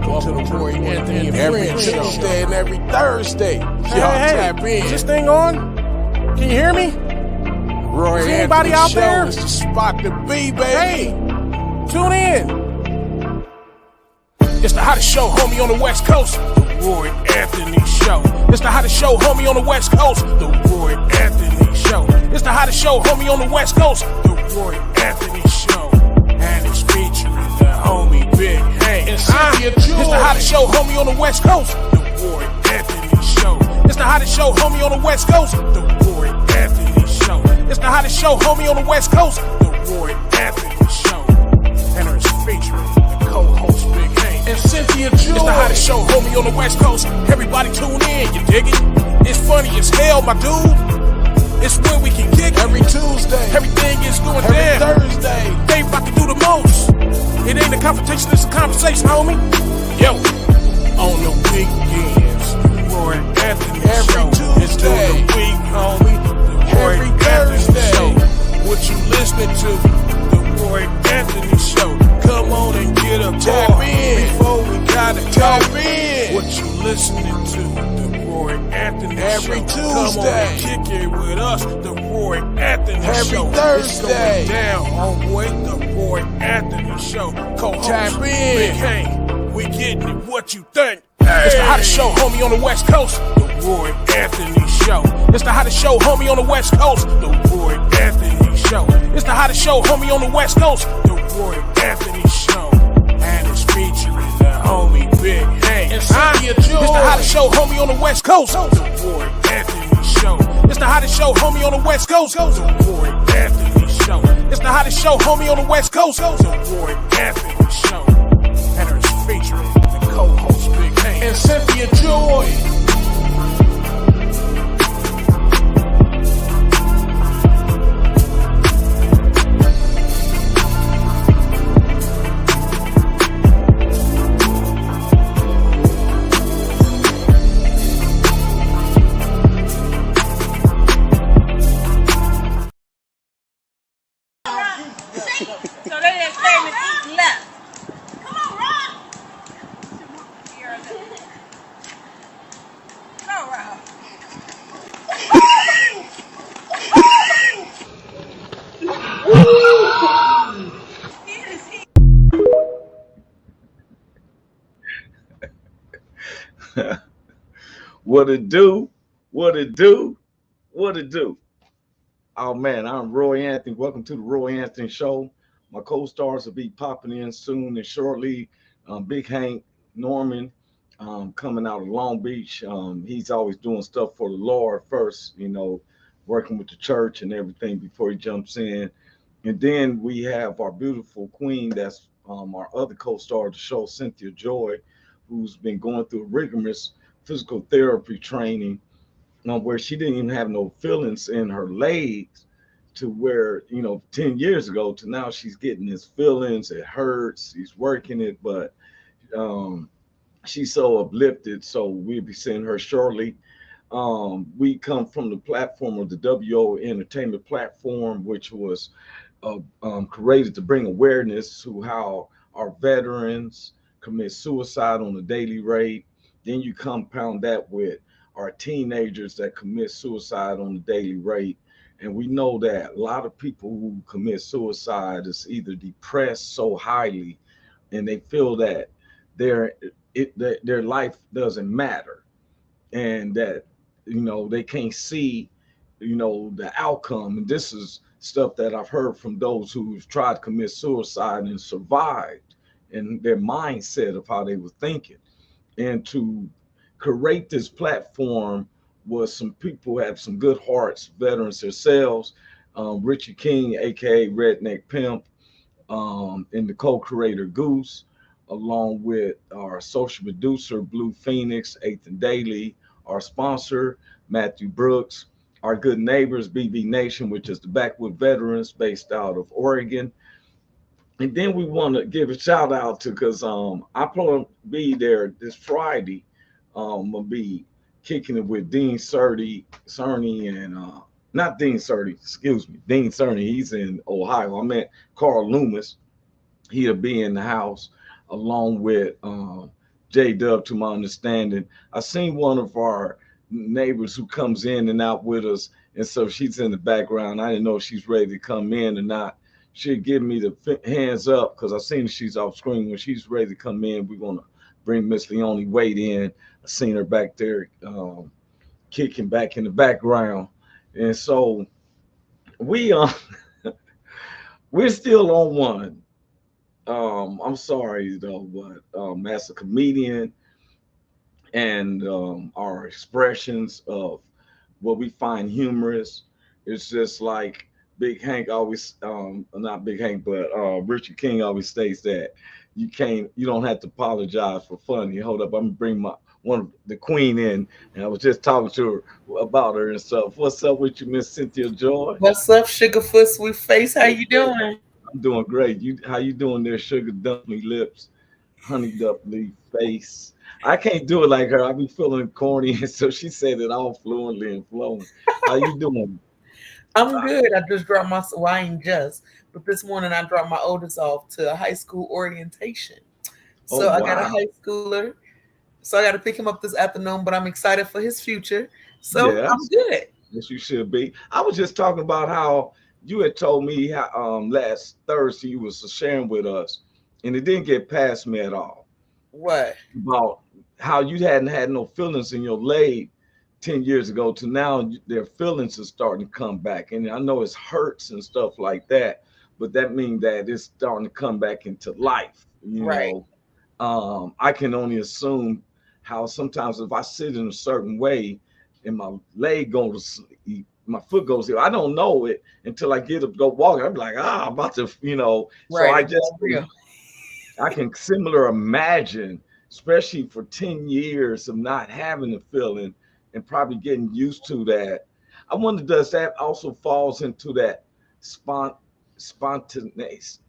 Welcome to the Roy Anthony and every Tuesday and every Thursday. Y'all tap in. Is this thing on? Can you hear me? Roy Is Anthony anybody out Show there? is the spot to be, baby. Hey, tune in. It's the hottest show, homie, on the West Coast. The Roy Anthony Show. It's the hottest show, homie, on the West Coast. The Roy Anthony Show. It's the hottest show, homie, on the West Coast. The Roy Anthony Show. And it's featuring the homie Big Hank And Cynthia. It's the hottest show, homie, on the West Coast. The Roy Anthony Show. It's the hottest show, homie, on the West Coast. The Roy Anthony Show. It's the hottest show, homie, on the West Coast. The Roy Anthony Show. And it's featuring the co-host Big Hank And Cynthia. It's the hottest show, homie, on the West Coast. Everybody tune in, you dig it? It's funny as hell, my dude. It's where we can kick Every Tuesday. Everything is going Every down. Thursday. They about to do the most. It ain't a confrontation, it's a conversation, homie. Yo, on the weekends, Roy Anthony Every Show. It's through Tuesday. the week, homie. The Roy Every Anthony Thursday. Show. What you listening to? The Roy Anthony Show. Come on and get up, Tap in. before we gotta Tap talk. in. What you listening to? The Roy Anthony Every Show. Come on Tuesday. and kick it with us. The Roy Anthony Every Show. Thursday. It's going down, homeboy. The Roy Anthony Show. Co-host Tap in. Big Hank. We getting it. What you think? It's the hottest show, homie, on the West Coast. The Roy Anthony Show. It's the hottest show, homie, on the West Coast. The Roy Anthony Show. It's the hottest show, homie, on the West Coast. The Roy Anthony Show. And it's featuring the homie Big Hank And Cynthia. It's the hottest show, homie, on the West Coast. The Roy Anthony Show. It's the hottest show, homie, on the West Coast. The Roy Anthony Show. It's the hottest show, homie, on the West Coast. The Roy Anthony Show. And it's featuring the co-host Big Hank And Cynthia Joy. So they didn't claim and eat left. Come on, Rob. Go, Rob. What it do? What it do? What it do? Oh man, I'm Roy Anthony. Welcome to the Roy Anthony Show. My co-stars will be popping in soon and shortly. Big Hank Norman coming out of Long Beach. He's always doing stuff for the Lord first, you know, working with the church and everything before he jumps in. And then we have our beautiful queen, that's our other co-star of the show, Cynthia Joy, who's been going through rigorous physical therapy training where she didn't even have no feelings in her legs, to where, you know, 10 years ago to now she's getting his feelings. It hurts. She's working it, but she's so uplifted. So we'll be seeing her shortly. We come from the platform of the WO Entertainment platform, which was created to bring awareness to how our veterans commit suicide on a daily rate. Then you compound that with our teenagers that commit suicide on a daily rate. And we know that a lot of people who commit suicide is either depressed so highly and they feel that their life doesn't matter, and that, you know, they can't see, you know, the outcome. And this is stuff that I've heard from those who've tried to commit suicide and survived, and their mindset of how they were thinking. And to create this platform was some people who have some good hearts, veterans themselves. Richie King, aka Redneck Pimp, and the co-creator Goose, along with our social producer Blue Phoenix, Ethan Daly, our sponsor Matthew Brooks, our good neighbors BB Nation, which is the Backwood Veterans based out of Oregon. And then we want to give a shout out to, because I plan to be there this Friday. I'm gonna be kicking it with Dean Cerny and not Dean Cerny, excuse me, Dean Cerny. He's in Ohio. I meant Carl Loomis. He'll be in the house along with J-Dub, to my understanding. I seen one of our neighbors who comes in and out with us, and so she's in the background. I didn't know if she's ready to come in or not. She'd give me the hands up because I seen she's off screen. When she's ready to come in, we're gonna bring Miss Leonie Wade in. I seen her back there kicking back in the background, and so we we're still on one. I'm sorry though, but as a comedian and our expressions of what we find humorous, it's just like Big Hank always, not Big Hank, but Richard King always states that you don't have to apologize for funny. Hold up, I'm gonna bring my the queen in, and I was just talking to her about her and stuff. What's up with you, Miss Cynthia Joy? What's up, Sugarfoot Sweet Face? How you doing? I'm doing great. How you doing there, sugar dumpling lips, honey dumpling face? I can't do it like her. I be feeling corny, and so she said it all fluently and flowing. How you doing? I'm good. I just dropped my, well, I ain't just, but this morning I dropped my oldest off to a high school orientation. So Oh, I got a wow. high schooler. So I got to pick him up this afternoon, but I'm excited for his future. So Yes. I'm good. Yes, you should be. I was just talking about how you had told me how last Thursday you was sharing with us, and it didn't get past me at all What? about how you hadn't had no feelings in your leg 10 years ago to now their feelings are starting to come back. And I know it's hurts and stuff like that, but that means that it's starting to come back into life, Right. I can only assume how sometimes if I sit in a certain way and my leg goes to sleep, my foot goes here. I don't know it until I get up, go walking. I'm like, I'm about to, So Right. I It's just, all real. I can similar imagine, especially for 10 years of not having a feeling and probably getting used to that. I wonder, does that also falls into that spontaneous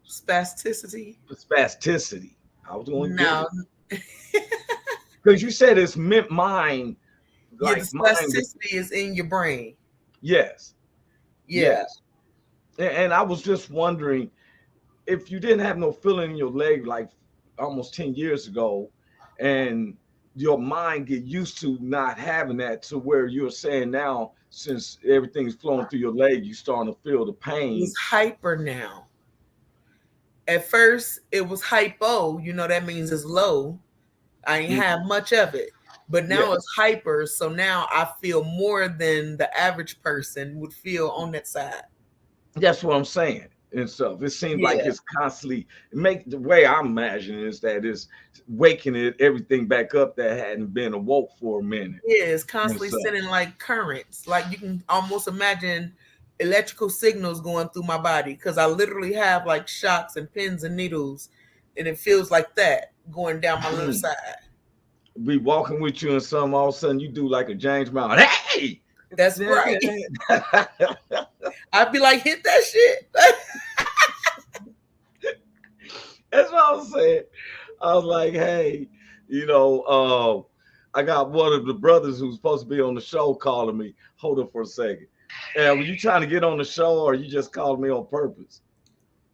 Spasticity? spasticity? I was going to get No. it because you said it's meant mind, Yeah, the like mind. spasticity is in your brain. Yes, Yeah. yes. And I was just wondering if you didn't have no feeling in your leg like almost 10 years ago, and your mind get used to not having that to where you're saying now, since everything's flowing through your leg, you starting to feel the pain. It's hyper now. At first, it was hypo. That means it's low. I ain't have much of it. But now Yeah. it's hyper. So now I feel more than the average person would feel on that side. That's what I'm saying. And stuff. It seems like Yeah. it's constantly the way I'm imagining is that it's waking everything back up that hadn't been awoke for a minute. Yeah, it's constantly And so- sending like currents. Like you can almost imagine electrical signals going through my body because I literally have like shocks and pins and needles, and it feels like that going down my left side. Be walking with you and something, all of a sudden you do like a James Brown. Hey! That's right. I'd be like, hit that shit. That's what I was saying. I was like, hey, I got one of the brothers who's supposed to be on the show calling me. Hold up for a second. Were you trying to get on the show or you just called me on purpose?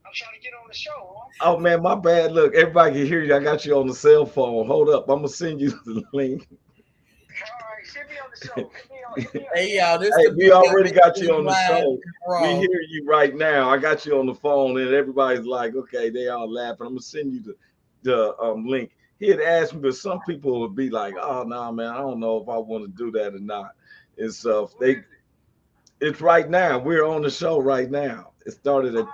I'm trying to get on the show. Oh man, my bad. Look, everybody can hear you. I got you on the cell phone. Hold up. I'm gonna send you the link. All right, send me on the show. Hit me on. Hey y'all, this Hey, the we already got you on the live show. and raw. We hear you right now. I got you on the phone, and everybody's like, okay, they all laughing. I'm gonna send you the link. He had asked me, but some people would be like, oh no, man, I don't know if I want to do that or not. It's it's right now. We're on the show right now. It started at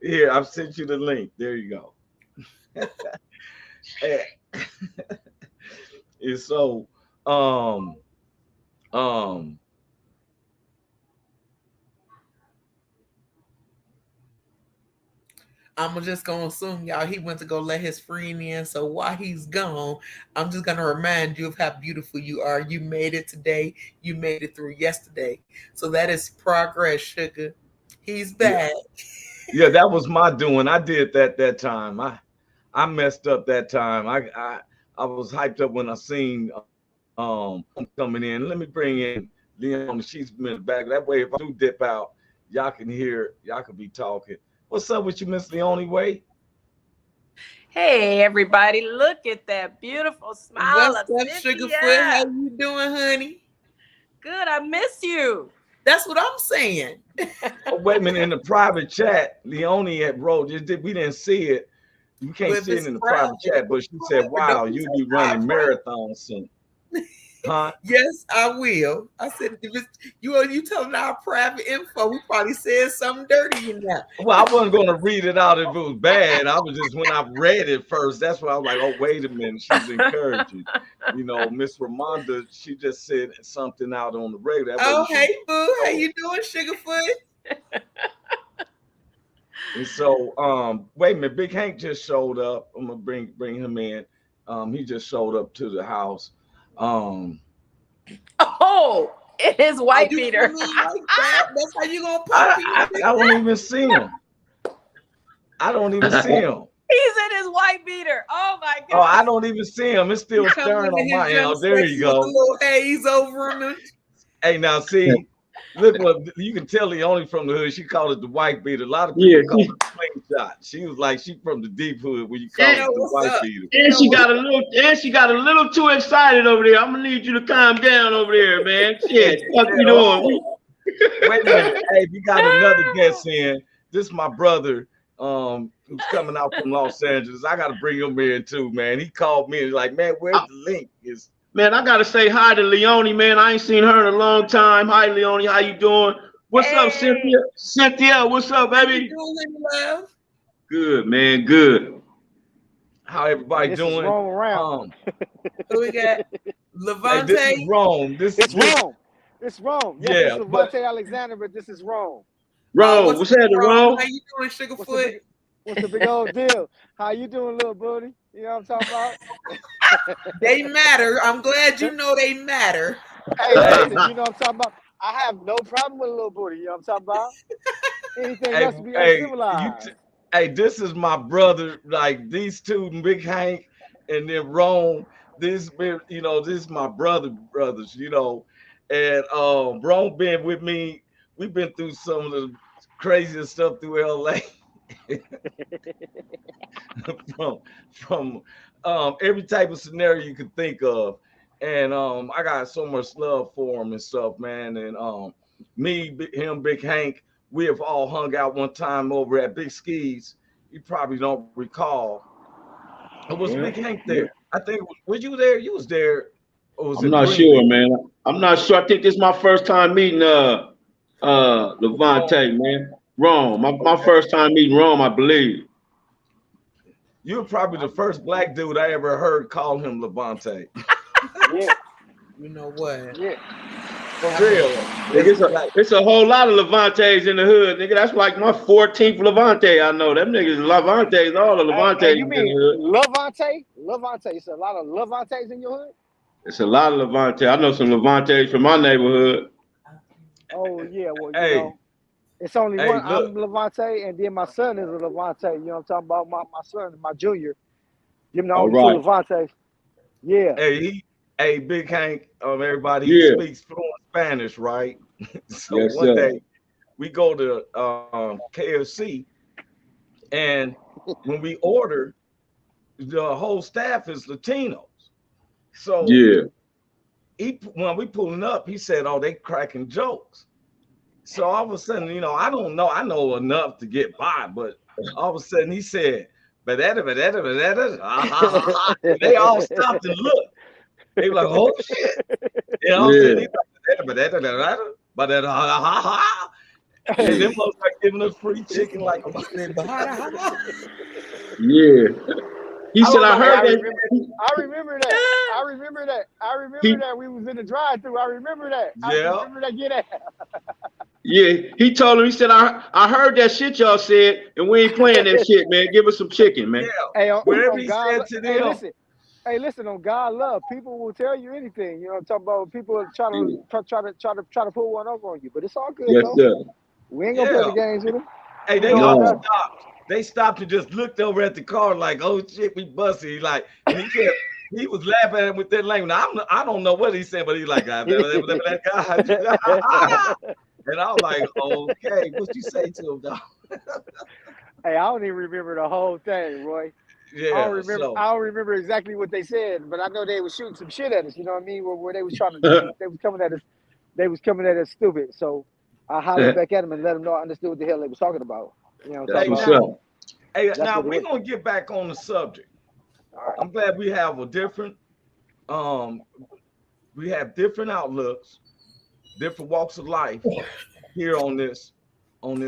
here. I've sent you the link. There you go. And so I'm just gonna assume y'all he went to go let his friend in. So while he's gone, I'm just gonna remind you of how beautiful you are. You made it today. You made it through yesterday. So that is progress, sugar. He's back. yeah, that was my doing. I did that time. I messed up that time. I was hyped up when I seen coming in. Let me bring in Leon. She's been back. That way, if I do dip out, y'all can hear. Y'all can be talking. What's up with you, Miss Leonie Wade? Hey, everybody, look at that beautiful smile What's of up, Cynthia. Sugarfoot? How you doing, honey? Good, I miss you. That's what I'm saying. Oh, wait a minute, in the private chat, Leone had wrote, we didn't see it. You can't But if see it it's in the private, private chat, but she said, wow, don't you'll say be running I'm private. marathons soon. Huh? Yes, I will. I said, if it's, you telling our private info, we probably said something dirty in there. Well, I wasn't going to read it out if it was bad. I was just, when I read it first, that's why I was like, oh, wait a minute. She's encouraging. You know, Miss Ramonda, she just said something out on the radio. Oh, hey, boo. How you doing, Sugarfoot? And so, wait a minute. Big Hank just showed up. I'm going to bring him in. He just showed up to the house. Oh, it is white beater. Like that? That's how you gonna pop I don't even see him. I don't even see him. He's in his white beater. Oh my God. Oh, I don't even see him. It's still stirring on my end. Oh, there you go. A little haze over him. Hey, now see, look what you can tell Leone from the hood. She called it the white beater. A lot of people call it the slingshot. She was like, she from the deep hood when you call it the white beater. And she got a little too excited over there. I'm gonna need you to calm down over there, man. Shit, what you doing? Wait a minute. Hey, we got another guest in. This is my brother, who's coming out from Los Angeles. I gotta bring him in too, man. He called me and like, man, where's the link? Man, I gotta say hi to Leone, man. I ain't seen her in a long time. Hi, Leone. How you doing? What's up, Cynthia? Cynthia, what's up, baby? Good, man. Good. How everybody doing? Wrong around. Who we got? Levante. Hey, this is wrong. It's wrong. It's wrong. Yes, yeah, it's Levante Alexander, but this is wrong. Wrong. What's happening, wrong? How you doing, Sugarfoot? What's the big old deal? How you doing, little booty? You know what I'm talking about? They matter. I'm glad you know they matter. Hey, listen, you know what I'm talking about? I have no problem with a little booty. You know what I'm talking about? Anything else to be uncivilized. Hey, this is my brother. Like these two, Big Hank and then Rome. This is my brothers, you know. And Rome been with me. We've been through some of the craziest stuff through LA. from every type of scenario you could think of. And I got so much love for him and stuff, man. And me, him, Big Hank, we have all hung out one time over at Big Skis. You probably don't recall. It was Big Hank there. I think, were you there? You was there. I'm not sure, man. I'm not sure. I think this is my first time meeting Levante, man. Rome. My first time meeting Rome, I believe. You were probably the first black dude I ever heard call him Levante. Yeah. You know what? Yeah. For real. It's a whole lot of Levantes in the hood, nigga. That's like my 14th Levante I know. Them niggas Levantes, all the Levantes you mean in the hood. Levante? Levante. It's a lot of Levantes in your hood? It's a lot of Levante. I know some Levantes from my neighborhood. Oh, yeah. Well, you know. It's only one. Look. I'm Levante, and then my son is a Levante. You know what I'm talking about? My son is my junior. You know, only two Levantes. Yeah. Hey, Big Hank, everybody speaks fluent Spanish, right? So yes, one day we go to KFC, and when we order, the whole staff is Latinos. So when we pulling up, he said, "Oh, they cracking jokes." So all of a sudden, you know, I don't know. I know enough to get by, but all of a sudden he said, "But they all stopped and looked. They were like, "Oh shit!" You know what I'm saying? And them folks are giving us free chicken like He said, "I heard that." I remember that. We was in the drive-thru. I remember that. Yeah. I remember that. Get that. Yeah, he told him. He said, "I heard that shit y'all said, and we ain't playing that shit, man. Give us some chicken, man." Yeah. Whatever he said to them. Hey, listen. On God love, people will tell you anything. You know, I'm talking about people try to pull one over on you, but it's all good. Yes, though. sir. We ain't gonna play the games with them. Hey, they stopped. They stopped and just looked over at the car like, "Oh shit, we busted." Like, and he was laughing at him with that language. I don't know what he said, but he's like, "God, that guy." And I was like, "Okay, what you say to him, dog?" Hey, I don't even remember the whole thing, Roy. Yeah. I don't remember exactly what they said, but I know they was shooting some shit at us. You know what I mean? Where they was trying to, they was coming at us. They was coming at us stupid. So I hollered back at them and let them know I understood what the hell they was talking about. You know what I'm talking about? Hey, now we're gonna get back on the subject. Right. I'm glad we have a different, we have different outlooks, different walks of life here on this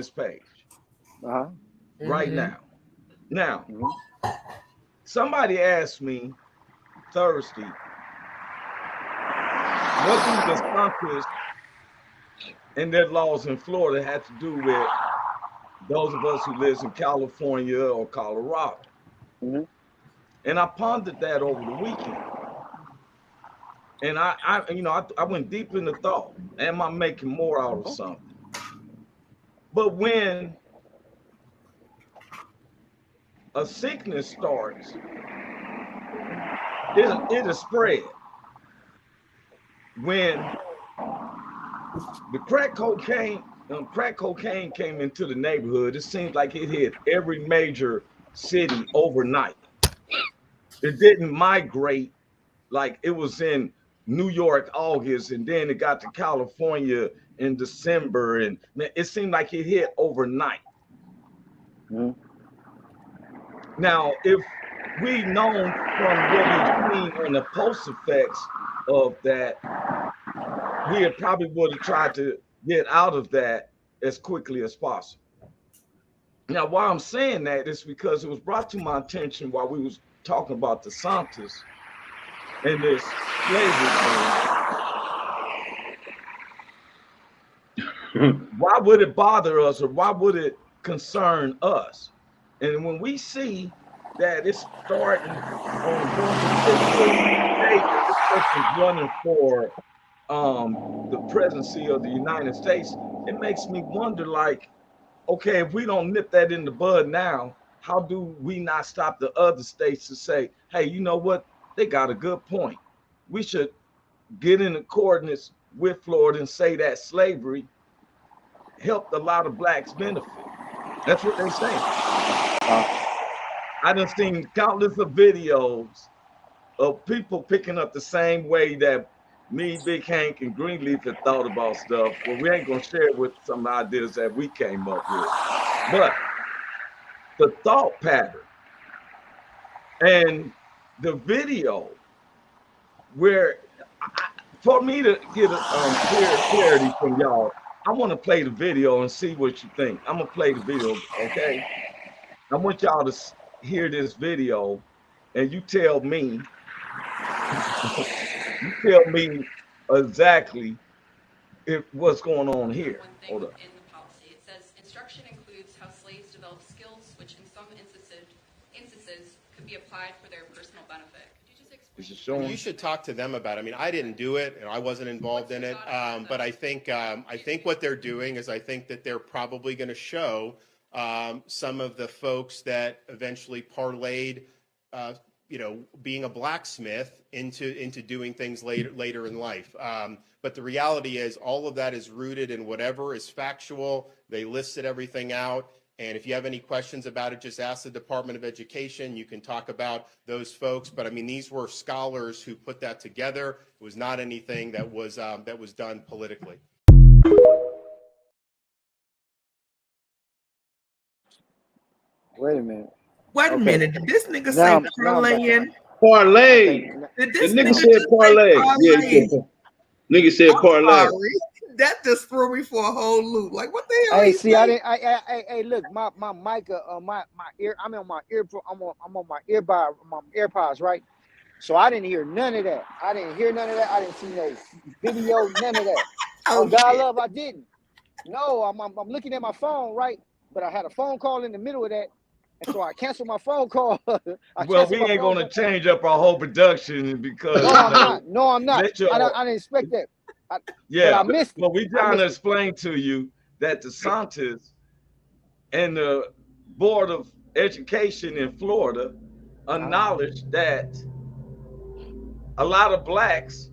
page. Right now. Now, somebody asked me Thursday, what do the Congress and their laws in Florida have to do with those of us who lives in California or Colorado? And I pondered that over the weekend. And I went deep into thought. Am I making more out of something? But when a sickness starts, it'll spread. When the crack cocaine came into the neighborhood, it seemed like it hit every major city overnight. It didn't migrate like it was in New York August, and then it got to California in December, and it seemed like it hit overnight. Now, if we known from what we've seen on the post effects of that, we probably would have tried to get out of that as quickly as possible. Now, why I'm saying that is because it was brought to my attention while we was talking about the Santas and this slavery thing. Why would it bother us, or why would it concern us? And when we see that it's starting on running for the presidency of the United States, it makes me wonder, like, okay, if we don't nip that in the bud now, how do we not stop the other states to say, hey, you know what? They got a good point. We should get in accordance with Florida and say that slavery helped a lot of blacks benefit. That's what they say. I done seen countless of videos of people picking up the same way that me, Big Hank, and Greenleaf had thought about stuff. Well, we ain't gonna share with some ideas that we came up with. But the thought pattern and the video, where for me to get clarity from y'all, I want to play the video and see what you think. I'm gonna play the video, okay? I want y'all to hear this video, and you tell me, exactly what's going on here. Hold up. In the policy, it says instruction includes how slaves develop skills, which in some instances could be applied for their personal benefit. Could you just explain? You should talk to them about it. I mean, I didn't do it, and I wasn't involved in it. But I think what they're doing is, I think that they're probably going to show some of the folks that eventually parlayed, being a blacksmith into doing things later in life. But the reality is, all of that is rooted in whatever is factual. They listed everything out. And if you have any questions about it, just ask the Department of Education. You can talk about those folks. But I mean, these were scholars who put that together. It was not anything that was done politically. Wait a minute. Wait a minute. Did this nigga say parlaying? Parlay. Did this nigga said parlay. Yeah. Nigga said parlay. That just threw me for a whole loop. Like, what the hell? Hey, see, I didn't. Hey, look, my mic, my ear. I'm on my ear. I'm on my AirPods, right? So I didn't hear none of that. I didn't see no video, none of that. Oh, God love, I didn't. No, I'm looking at my phone, right? But I had a phone call in the middle of that. And so I canceled my phone call. Well, we ain't gonna change up our whole production because No, I'm not. I didn't expect that. But I missed it. Well, we trying to explain to you that the Santas and the Board of Education in Florida acknowledge that a lot of blacks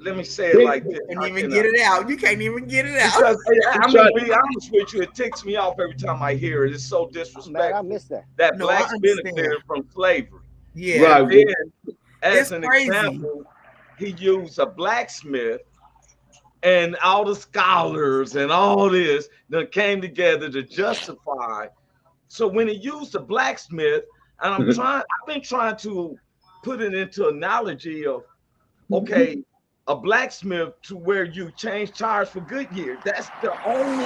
let me say it like this. You can't even get it out. You can't even get it out. Because I'm gonna be honest with you, it ticks me off every time I hear it. It's so disrespectful. Man, I missed that. That blacks benefited from slavery. Yeah. Right. Then, as an example, he used a blacksmith and all the scholars and all this that came together to justify. So when he used a blacksmith, and I've been trying to put it into analogy of, okay, a blacksmith to where you change tires for Goodyear. That's the only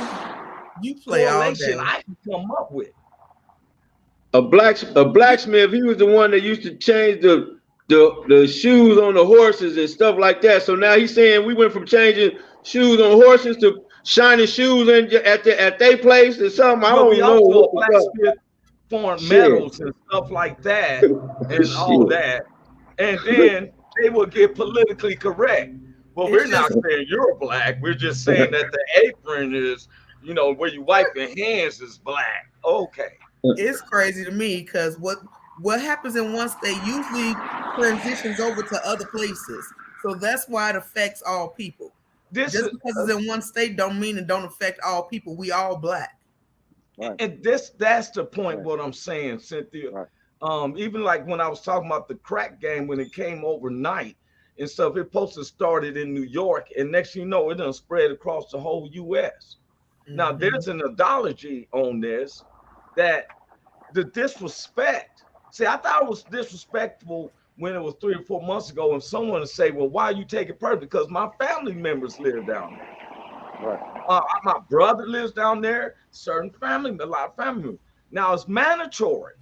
correlation I can come up with. A blacksmith, he was the one that used to change the shoes on the horses and stuff like that. So now he's saying we went from changing shoes on horses to shining shoes at their place or something. I don't know. A blacksmith formed metals and stuff like that and all that. And then they will get politically correct. Well, we're not saying you're black. We're just saying that the apron is, where you wipe your hands is black. Okay. It's crazy to me because what happens in one state usually transitions over to other places. So that's why it affects all people. Just because it's in one state don't mean it don't affect all people. We all black. Right. And that's the point, what I'm saying, Cynthia. Right. Even like when I was talking about the crack game, when it came overnight and stuff, it supposed to started in New York, and next thing you know, it done spread across the whole U.S. Now, there's an ideology on this that the disrespect. See, I thought it was disrespectful when it was 3 or 4 months ago, and someone would say, well, why are you taking personal? Because my family members live down there. Right. My brother lives down there, a lot of family members. Now, it's mandatory.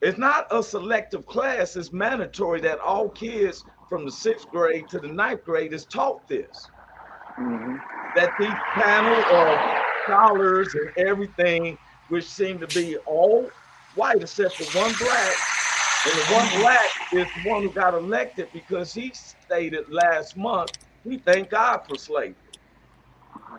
It's not a selective class. It's mandatory that all kids from the 6th grade to the 9th grade is taught this. That these panel of scholars and everything, which seem to be all white except for one black, and the one black is the one who got elected because he stated last month he thanked God for slavery.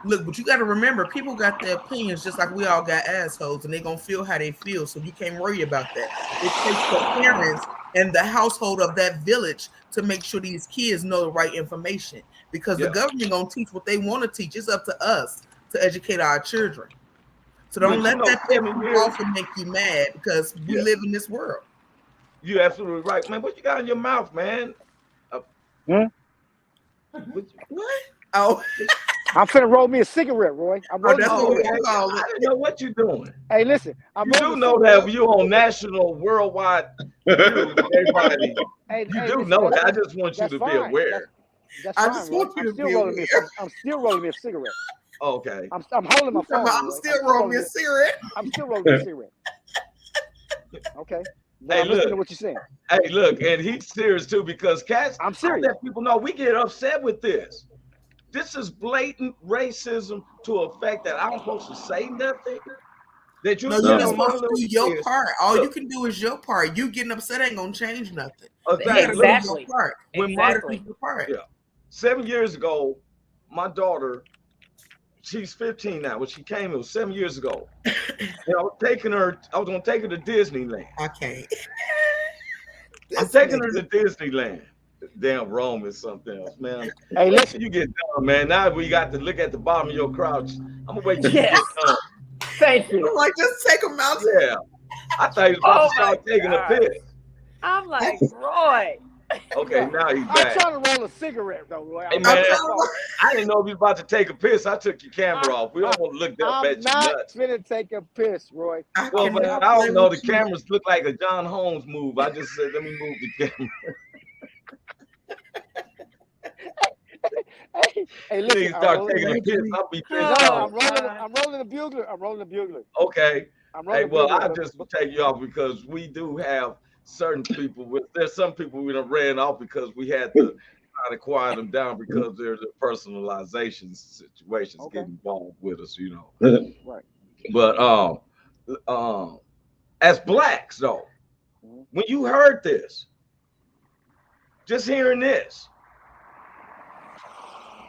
Look, but you got to remember, people got their opinions just like we all got assholes, and they're going to feel how they feel, so you can't worry about that. It takes the parents and the household of that village to make sure these kids know the right information, because the government going to teach what they want to teach. It's up to us to educate our children. So don't let that off and make you mad, because we live in this world. You're absolutely right, man. What you got in your mouth, man? What? Oh. I'm finna roll me a cigarette, Roy. I'm rolling that's what we call it. I don't know what you're doing. Hey, listen. You do know that you're on national, worldwide news. Everybody, know that. I just want you to be aware. That's fine, I'm still rolling me a cigarette. Okay. I'm holding my phone. I'm still rolling me a cigarette. I'm still rolling me a cigarette. Okay. Hey, I'm listening to what you're saying. Hey, look, and he's serious too, because cats. I'm serious. I let people know we get upset with this. This is blatant racism to a fact that I'm supposed to say nothing. That you're supposed to do your part. All you can do is your part. You getting upset ain't gonna change nothing. Exactly. Exactly. 7 years ago, my daughter, she's 15 now. When she came, it was 7 years ago. And I was gonna take her to Disneyland. I can't. I'm taking her to Disneyland. Damn, Rome is something else, man. Hey, listen, you get done, man. Now we got to look at the bottom of your crouch. I'm gonna wait till you get done. Thank you. I'm like, just take them out. Yeah, I thought he was about to start taking a piss. I'm like, Roy. Okay, now he's back. I'm trying to roll a cigarette though, Roy. Hey, man, I didn't know if you was about to take a piss. I took your camera off. We don't want to look up at you nuts. I'm not finna take a piss, Roy. Well, but I don't know. The cameras look like a John Holmes move. I just said, let me move the camera. Hey, listen, you start taking a piss, I'll be pissed off. I'm rolling the bugler. Okay. Hey, well, I just take you off because we do have certain people. There's some people we done ran off because we had to try to quiet them down because there's a personalization situations getting involved with us, Right. But as blacks, though, when you heard this, just hearing this,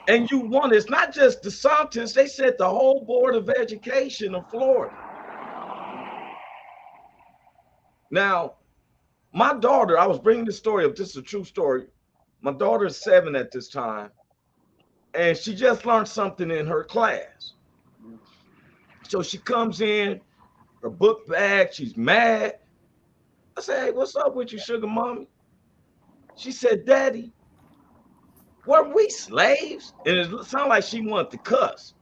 and you won, it's not just DeSantis, they said the whole Board of Education of Florida. Now, my daughter, I was bringing this story up, this is a true story. My daughter is 7 at this time, and she just learned something in her class. So she comes in, her book bag, she's mad. I said, hey, what's up with you, sugar mommy? She said, Daddy, were we slaves? And it sounded like she wanted to cuss.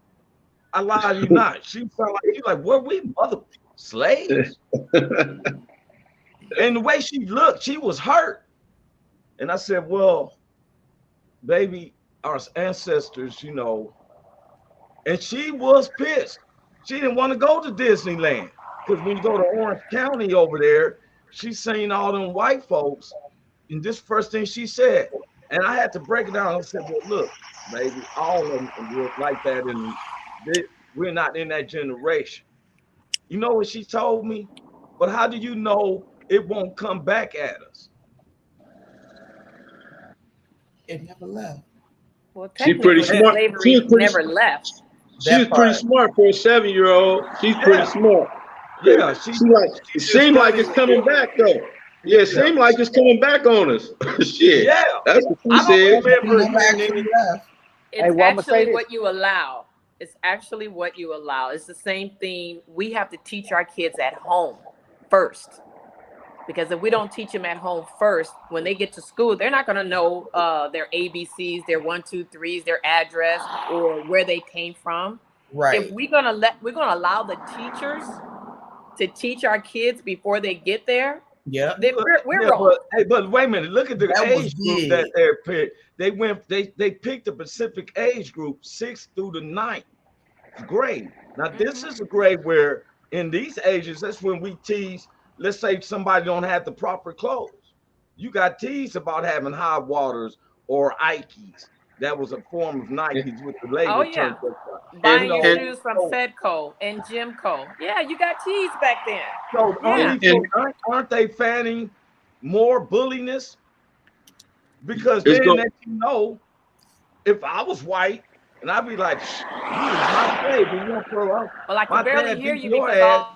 I lie to you not. She sounded like, were we mother slaves? And the way she looked, she was hurt. And I said, well, baby, our ancestors, you know, and she was pissed. She didn't want to go to Disneyland because when you go to Orange County over there, she's seen all them white folks. And this first thing she said, and I had to break it down. I said, well, look, baby, all of them were like that, and we're not in that generation. You know what she told me? But how do you know it won't come back at us? It never left. Well, she's pretty smart. Slavery never left. She's pretty smart for a 7-year-old. She's pretty smart. Yeah, it seemed like it's coming back though. Yeah, it seemed like it's coming back on us. Shit. Yeah, that's what she said. It's actually what you allow. It's actually what you allow. It's the same thing. We have to teach our kids at home first. Because if we don't teach them at home first, when they get to school, they're not going to know their ABCs, their 1, 2, 3s, their address, or where they came from. Right. If we're gonna allow the teachers to teach our kids before they get there, then we're wrong. But wait a minute, look at the age group that they're picked. They picked the Pacific age group 6th through the 9th grade. Now this is a grade where in these ages, that's when we tease. Let's say somebody don't have the proper clothes. You got teased about having high waters or Ikes. That was a form of Nikes with the label. Oh yeah, buying your shoes from Fedco and Jimco. Yeah, you got teased back then. So aren't they fanning more bulliness? Because then that you know, if I was white and I'd be like, you my baby, you want to well, I can barely hear you because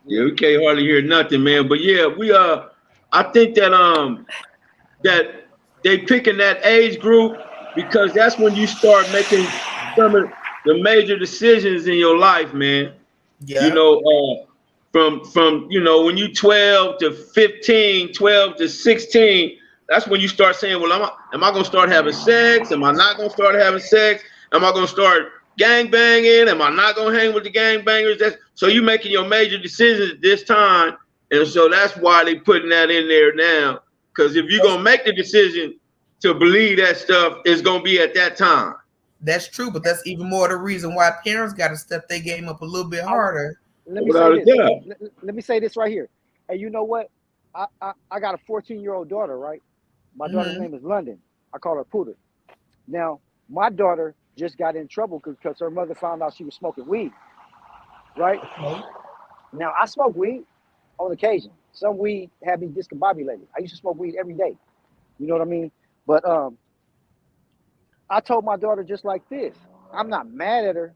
yeah, we can't hardly hear nothing, man. But yeah, I think that that they picking that age group because that's when you start making some of the major decisions in your life, man. Yeah. You know, from you know, when you 12 to 15, 12 to 16, that's when you start saying, well, am I gonna start having sex? Am I not gonna start having sex? Am I gonna start gang banging? Am I not gonna hang with the gang bangers? So you making your major decisions at this time, and so that's why they putting that in there now. Because if you're gonna make the decision to believe that stuff, it's gonna be at that time. That's true, but that's even more the reason why parents got to step their game up a little bit harder. Let me say this right here. And you know what? I got a 14-year-old daughter, right? My daughter's name is London. I call her Pooter. Now, my daughter just got in trouble because her mother found out she was smoking weed, right? Now, I smoke weed on occasion. Some weed had me discombobulated. I used to smoke weed every day. You know what I mean? But I told my daughter just like this. I'm not mad at her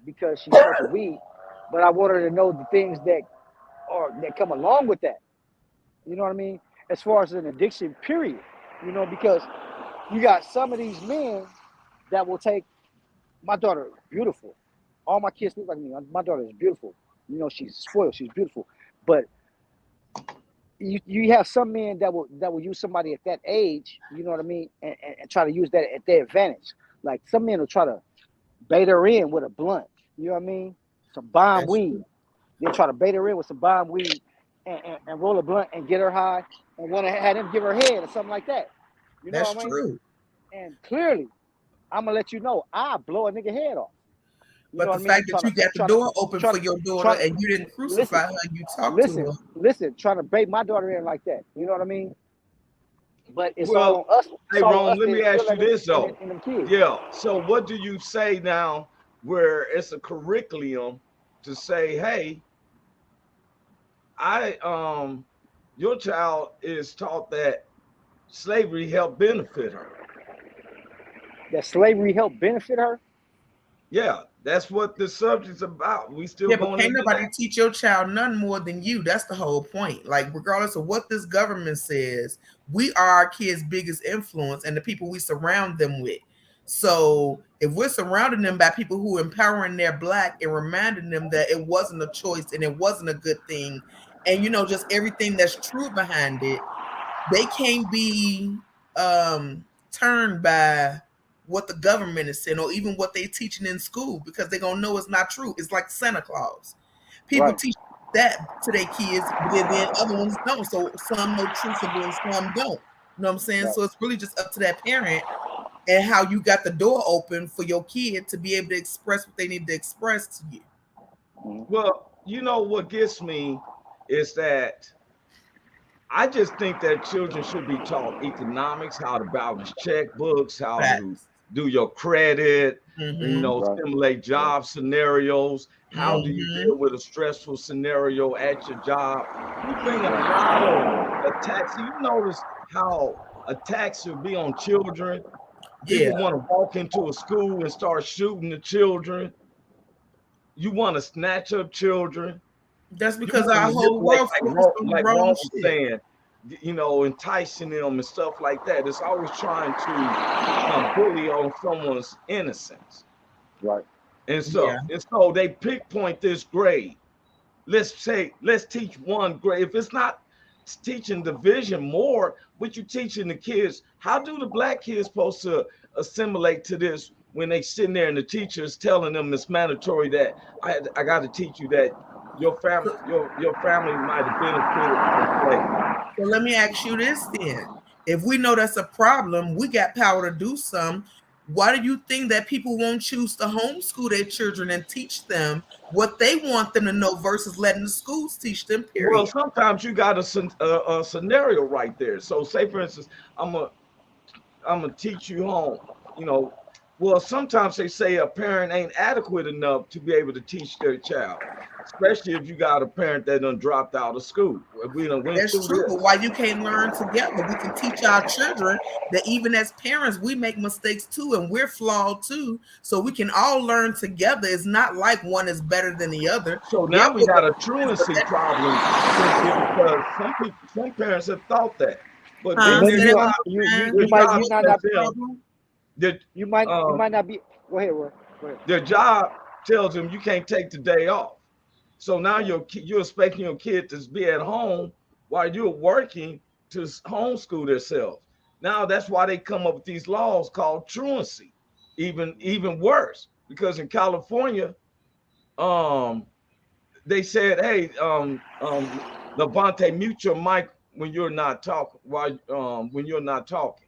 because she's smoking weed, but I want her to know the things that come along with that. You know what I mean? As far as an addiction, period. You know, because you got some of these men that will take my daughter, beautiful. All my kids look like me. My daughter is beautiful. You know, she's spoiled. She's beautiful. But you have some men that will use somebody at that age, you know what I mean, and try to use that at their advantage. Like some men will try to bait her in with a blunt. You know what I mean? Some bomb weed. They try to bait her in with some bomb weed and roll a blunt and get her high and want to have them give her head or something like that. You know what I mean? True. And clearly, I'm gonna let you know, I blow a nigga head off. But the fact that you got the door open for your daughter and you didn't crucify her, you talked to her. Listen, trying to bait my daughter in like that. You know what I mean? But it's all on us. Hey, Rome, let me ask you this though. Yeah. So what do you say now where it's a curriculum to say, hey, your child is taught that slavery helped benefit her. That slavery helped benefit her? Yeah, That's what the subject's about. We still Yeah, but going can't into nobody that. teach your child none more than you. That's the whole point. Like, regardless of what this government says, we are our kids' biggest influence and the people we surround them with. So if we're surrounding them by people who are empowering their black and reminding them that it wasn't a choice and it wasn't a good thing, and just everything that's true behind it, they can't be turned by what the government is saying or even what they teaching in school, because they're gonna know it's not true. It's like Santa Claus. People teach that to their kids, but then other ones don't. So some know truth of it and some don't. You know what I'm saying? So it's really just up to that parent and how you got the door open for your kid to be able to express what they need to express to you. Well, what gets me is that I just think that children should be taught economics, how to balance checkbooks, how to do your credit, simulate job scenarios. How do you deal with a stressful scenario at your job? We bring a lot of attacks. You notice how attacks will be on children. People want to walk into a school and start shooting the children. You want to snatch up children. That's because our whole world like Ron was saying, enticing them and stuff like that. It's always trying to bully on someone's innocence. Right. And so they pinpoint this grade. Let's teach one grade. If it's not teaching division more, what you teaching the kids, how do the black kids supposed to assimilate to this when they sitting there and the teacher is telling them it's mandatory that I got to teach you that your family might have benefited. So let me ask you this then. If we know that's a problem, we got power to do some. Why do you think that people won't choose to homeschool their children and teach them what they want them to know versus letting the schools teach them, period? Well, sometimes you got a scenario right there. So say, for instance, I'm gonna teach you home, Well, sometimes they say a parent ain't adequate enough to be able to teach their child, especially if you got a parent that done dropped out of school. That's true, but why you can't learn together? We can teach our children that even as parents, we make mistakes too, and we're flawed too. So we can all learn together. It's not like one is better than the other. So now we got a truancy problem because some parents have thought that, but you might not be. Go ahead, Roy. Go ahead. Their job tells them you can't take the day off. So now you're expecting your kid to be at home while you're working to homeschool themselves. Now that's why they come up with these laws called truancy, even worse. Because in California, they said, hey, Levante, mute your mic when you're not talking. When you're not talking.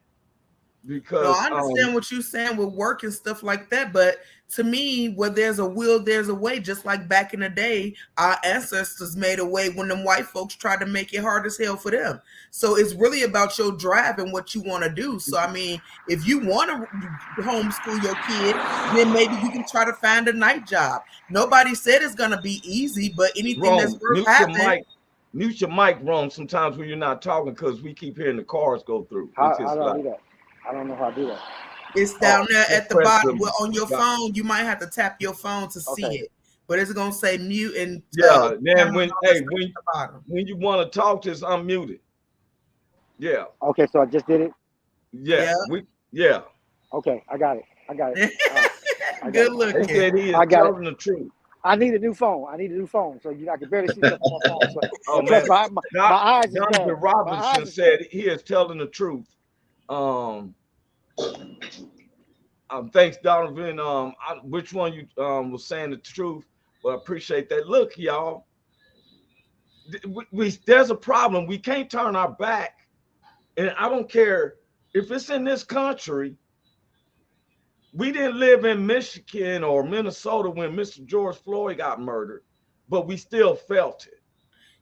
Because I understand what you're saying with work and stuff like that, but to me, where there's a will, there's a way. Just like back in the day, our ancestors made a way when them white folks tried to make it hard as hell for them. So it's really about your drive and what you want to do. So I mean, if you want to homeschool your kid, then maybe you can try to find a night job. Nobody said it's gonna be easy, but anything that's worth having. Mute your mic, Rome, sometimes when you're not talking, because we keep hearing the cars go through. How do I do that? I don't know how to do that. It's down there at the bottom. Well, on your phone, you might have to tap your phone to see it. But it's gonna say mute and then when you want to talk, just unmute it. Yeah. Okay, so I just did it. Yeah. Okay, I got it. Good looking. They said he is telling the truth. I need a new phone. So I can barely see stuff on my phone. Oh man, my eyes is Jonathan bad. Robinson said he is telling the truth. Thanks, Donovan. Which one you was saying the truth? Well, I appreciate that. Look, y'all, there's a problem. We can't turn our back, and I don't care if it's in this country. We didn't live in Michigan or Minnesota when Mr. George Floyd got murdered, but we still felt it.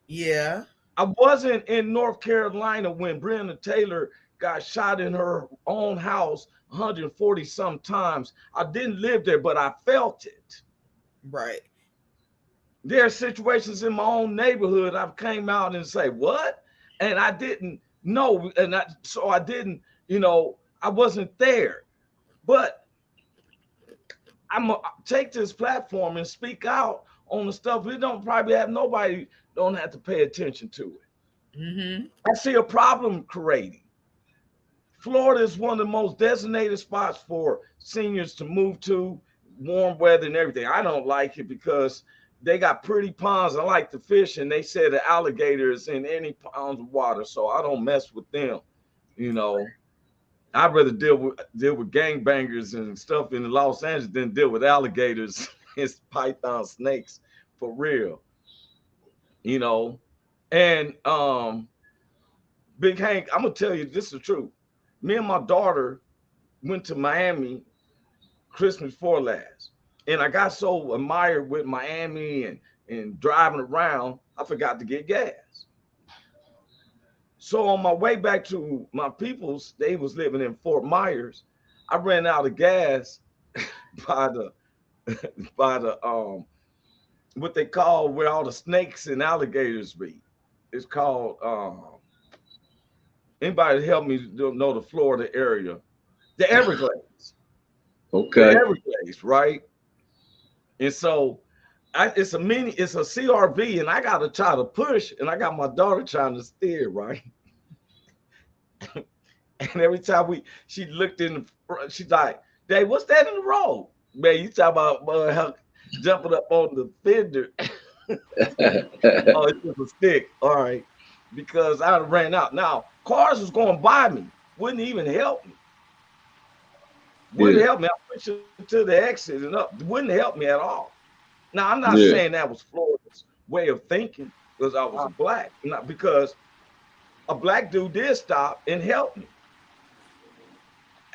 Yeah. I wasn't in North Carolina when Breonna Taylor got shot in her own house 140 some times. I didn't live there, but I felt it. Right. There are situations in my own neighborhood I've came out and say, what? And I didn't know. And I wasn't there. But I'm gonna take this platform and speak out on the stuff. We don't probably have nobody don't have to pay attention to it. Mm-hmm. I see a problem creating. Florida is one of the most designated spots for seniors to move to, warm weather and everything. I don't like it because they got pretty ponds. I like to fish, and they say the alligators in any ponds of water, so I don't mess with them. You know, I'd rather deal with gangbangers and stuff in Los Angeles than deal with alligators and python snakes for real. You know, and Big Hank, I'm gonna tell you this is the truth. Me and my daughter went to Miami Christmas before last, and I got so admired with Miami and driving around, I forgot to get gas. So on my way back to my people's, they was living in Fort Myers. I ran out of gas by the what they call where all the snakes and alligators be. It's called anybody help me know the Florida area, the Everglades. Okay. The Everglades, right? And so it's a CRV, and I got to try to push, and I got my daughter trying to steer, right? And every time she looked in, she's like, "Dave, what's that in the road?" Man, you talk about jumping up on the fender. Oh, it's just a stick. All right. Because I ran out. Now, cars was going by me. Wouldn't even help me. Wouldn't help me. I pushed it to the exit and up. Wouldn't help me at all. Now, I'm not saying that was Florida's way of thinking because I was a black. Not because a black dude did stop and help me.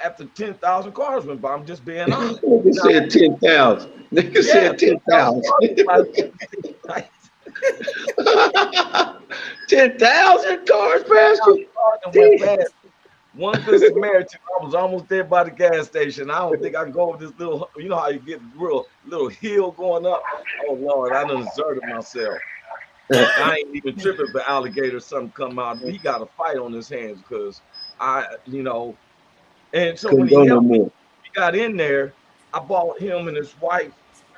After 10,000 cars went by, I'm just being honest. Nigga said 10,000. Nigga said 10,000. 10,000 cars passed. One good Samaritan, I was almost there by the gas station. I don't think I can go over this little, you know how you get real little hill going up. Oh Lord, I done deserted myself. I ain't even tripping for alligator something come out. He got a fight on his hands because and so when he got in there, I bought him and his wife.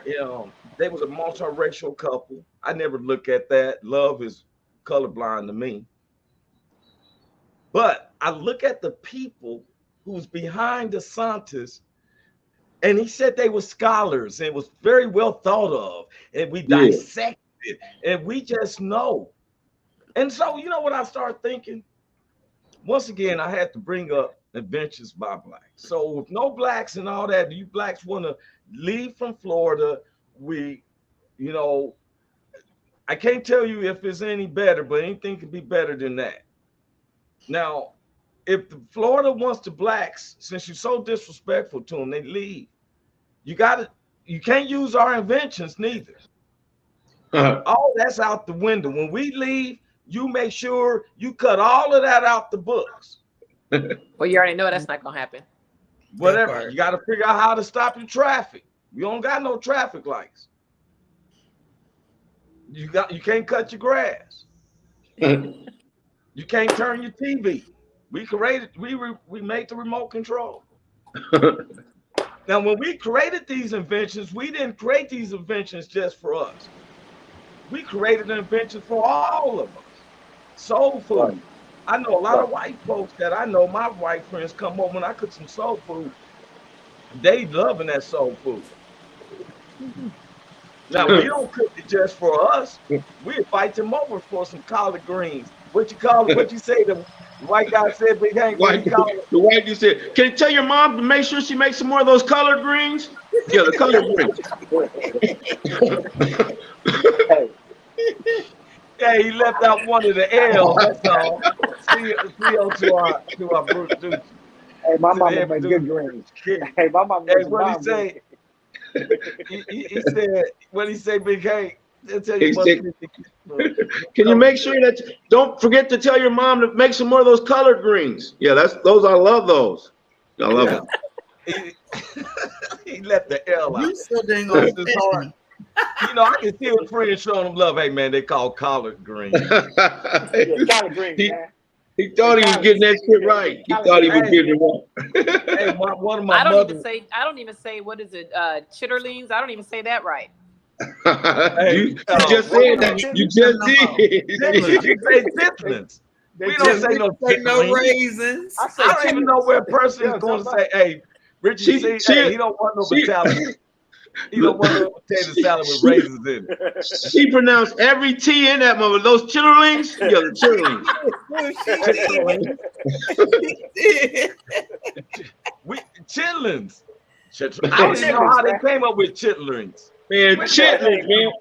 They was a multiracial couple. I never look at that. Love is colorblind to me. But I look at the people who's behind DeSantis, and he said they were scholars and it was very well thought of, and we dissected it, and we just know. And so, you know what I started thinking? Once again, I had to bring up Adventures by Blacks. So with no blacks and all that, you blacks want to leave from Florida, I can't tell you if it's any better, but anything can be better than that. Now, if Florida wants the blacks, since you're so disrespectful to them, they leave. You can't use our inventions neither. All that's out the window. When we leave, you make sure you cut all of that out the books. Well, you already know that's not gonna happen. Whatever. You got to figure out how to stop the traffic. You don't got no traffic lights. You can't cut your grass. You can't turn your TV. We made the remote control. Now, when we created these inventions, we didn't create these inventions just for us. We created an invention for all of us. Soul food. I know a lot of white folks that I know, my white friends come over when I cook some soul food. They loving that soul food. Now, we don't cook it just for us. We invite them over for some collard greens. What you call it? What you say? The white guy said, Big Hank, the white dude said, can you tell your mom to make sure she makes some more of those collard greens? Yeah, the collard greens. Hey, he left out one of the L's, that's all. CO to our producer. Hey, my mama make good greens. Hey, my mama makes what he say? He said, what he say, Big Hank? Can you make sure that don't forget to tell your mom to make some more of those collard greens? Yeah, those. I love those. I love it. He left the L out. You so dang on his heart. I can see his friends showing him love. Hey man, they call collard greens. Collard greens, man. He thought he was getting that shit right. He thought he was getting it right. Hey, one of my I don't mothers. even say what is it? Chitterlings. I don't even say that right. You just said that. You just did. You say chitlins. We don't say no raisins. I don't even know where a person is going to say, "Hey, Richie, he don't want no battalion. He don't want no potato salad with raisins in it." She pronounced every T in that mother. Those chitterlings? Yeah, the chitterlings. Chitlins. I don't even know how they came up with chitlins. Man, chitlins, man.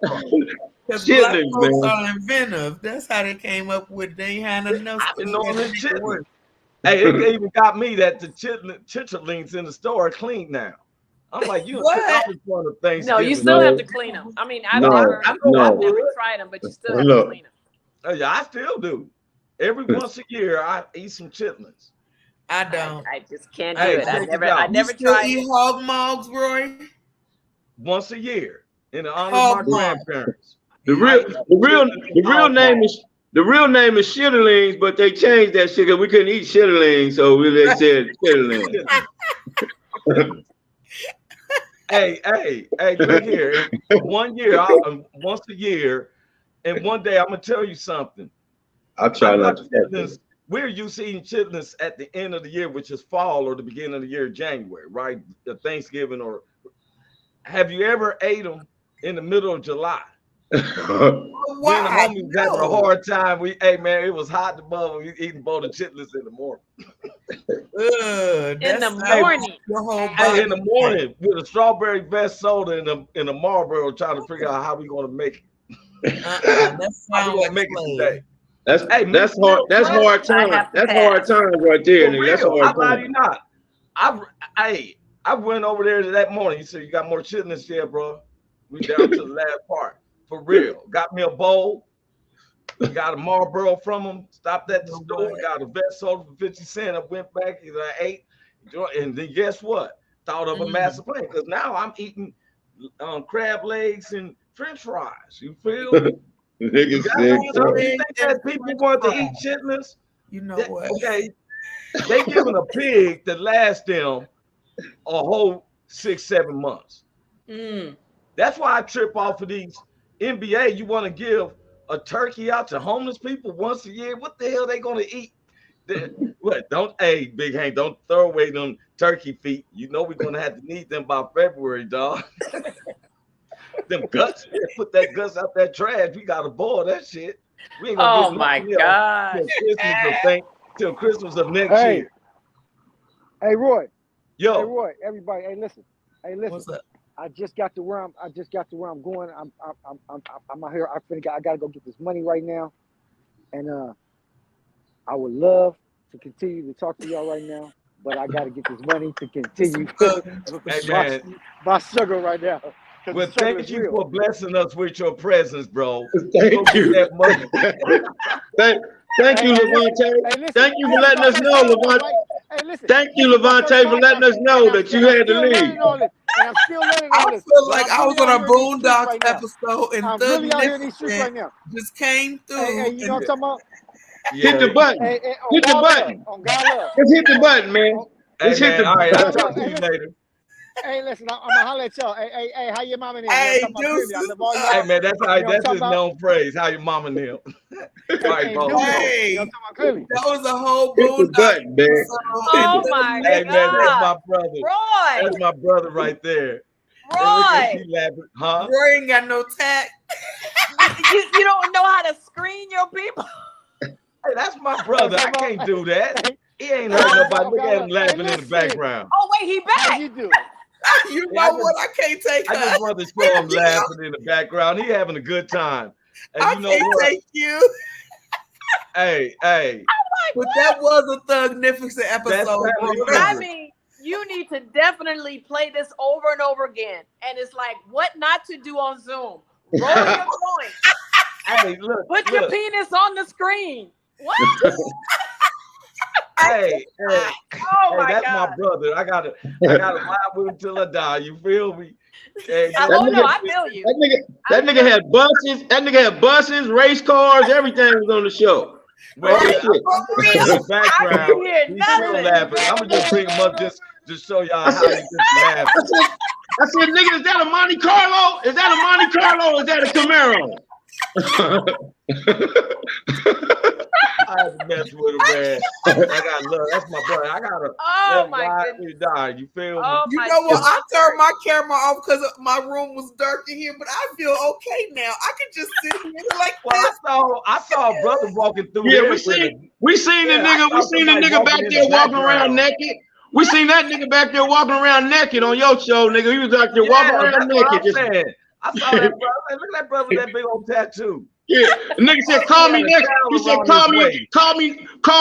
Because black folks are inventive. That's how they came up with. They had enough. I've been knowing this chitlins. Hey, it even got me that the chitterlings in the store are clean now. I'm like, you No, you still have to clean them. I mean, I've never tried them, but you still have to clean them. Oh, yeah, I still do. Every once a year, I eat some chitlins. I don't. I just can't do it. I never tried. Eat hog mugs, Roy? Once a year, in the honor of my grandparents. The real name is shitterlings, but they changed that shit because we couldn't eat shitterlings, so they said shitterlings. Hey, look here. One year, once a year, and one day I'm gonna tell you something. I'll try not to. We're used to eating chitlins at the end of the year, which is fall or the beginning of the year, January, right? The Thanksgiving or. Have you ever ate them in the middle of July? Me and the homies having a hard time. Man, it was hot above. We eating bowl of chitlins in the morning. In the morning. In the morning with a strawberry vest soda and a Marlboro, trying to figure out how we gonna make it. How we gonna make it today? That's hard. That's hard time. That's hard times right there, nigga. That's hard time. Not. I went over there that morning. He said, "You got more chitlins here, bro." We down to the last part. For real. Got me a bowl. Got a Marlboro from him. Stopped at the store. Got a vest soda for 50 cents. I went back. I ate. And then guess what? Thought of a master plan. Because now I'm eating crab legs and French fries. You feel? You think that people want to eat chitlins? You know what? Okay. They giving a pig that lasts them a whole 6-7 months. That's why I trip off of these NBA. You want to give a turkey out to homeless people once a year? What the hell they gonna eat? What? Big Hank, don't throw away them turkey feet. You know we're gonna have to need them by February, dog. Them guts, put that guts out that trash. We gotta boil that shit. We ain't gonna get my God. Till Christmas of next year. Hey Roy. Yo. Hey Roy, everybody. Hey listen. What's up? I just got to where I'm going. I'm out here. I gotta go get this money right now. And I would love to continue to talk to y'all right now, but I gotta get this money to continue my struggle right now. Well, thank you for blessing us with your presence, bro. Thank you. Thank you, Levante. Thank you for letting us know, Levante. Thank you, Levante, for letting us know that you had to leave. And I'm still learning all this. I feel like I was on a Boondocks episode and I'm really out here in these streets right now. Just came through. Hey, you know what I'm talking about? Hit the button. Hit the button. Just hit the button, man. Just hit the button. All right, I'll talk to you later. Hey, listen, I'm gonna holler at y'all. Hey, how your mama name? Hey, hey, man, that's his known phrase. How your mama name? Right, that was a whole Boondocks, man. Oh my God! Hey, man, that's my brother. Roy, that's my brother right there. Roy, huh? Roy ain't got no tact. you don't know how to screen your people. Hey, that's my brother. I can't do that. He ain't hurt nobody. Look at him laughing in the background. Oh wait, he back. How you do? You know what? I can't take. I just want to show him laughing in the background. He having a good time. And I can't take you. Hey. But that was a Thugnificent episode. I mean, you need to definitely play this over and over again. And it's like, what not to do on Zoom? Roll your joint. Hey, look. Put your penis on the screen. What? Hey, that's God. my brother. I gotta ride with him till I die. You feel me? Hey, I feel you. That nigga had buses. That nigga had buses, race cars, everything was on the show. Wait, Right? the background. He's still laughing. I'm gonna just bring him up just to show y'all how he just laughing. I said, nigga, is that a Monte Carlo? Is that a Monte Carlo? Or is that a Camaro? I had to mess with him, man. I got love. That's my brother. I gotta Oh my goodness. Die. You feel me? Oh You my know what? goodness. I turned my camera off because my room was dark in here, but I feel okay now. I can just sit here like this. I saw a brother walking through. Yeah, we seen the nigga back there walking around naked. We seen that nigga back there walking around naked on your show, nigga. He was out there walking around naked. I saw that brother. Look at that brother with that big old tattoo. Yeah, the nigga said, "Call me next." He said, "Call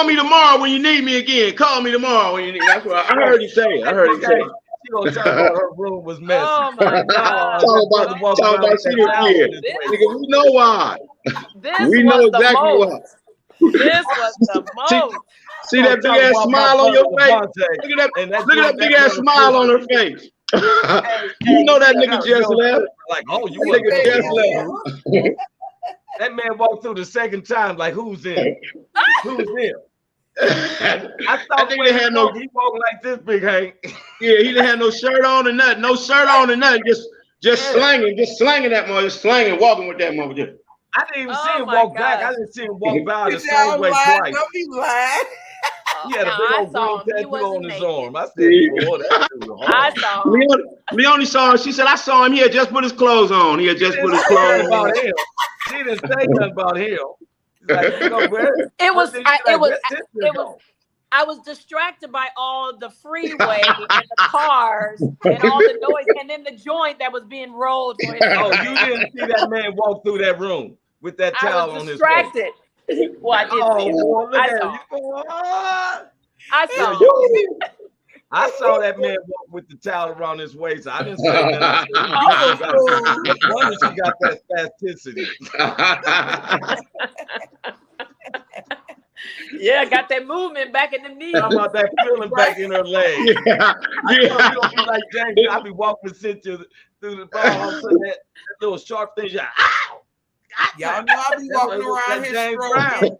me tomorrow when you need me again. Call me tomorrow when you need." That's what I heard him say. She gonna talk about her room was messy. Oh my God. Talk about she didn't nigga, we know why. We know exactly why. This was the most. See that big ass smile on your face? Look at that big ass smile on her face. You know that nigga just left. Like, oh, you nigga just left. That man walked through the second time, like, who's in? Who's in? I thought he had no. He walked like this, big Hank. Yeah, he didn't have no shirt on or nothing. No shirt on or nothing. Just slanging that mother, slanging, walking with that mother. I didn't even see him walk back. I didn't see him walk by the same way twice. Don't be lying. He had a big old green tattoo on his arm. I said, "Boy, that dude was hard." I saw him. Leonie saw him. She said, "I saw him. He had just put his clothes on. He had just put his clothes on." She didn't say nothing about him. Like, I was distracted by all the freeway and the cars and all the noise, and then the joint that was being rolled. For his you didn't see that man walk through that room with that towel on his face. Well, I did see I saw. I saw that man walk with the towel around his waist. I didn't say that. She got that spasticity. Yeah, got that movement back in the knee. How about that feeling back in her leg? Yeah. You don't be like James. I be walking Cynthia through the ball. That little sharp thing. Ow! Y'all know I be walking around here stroking.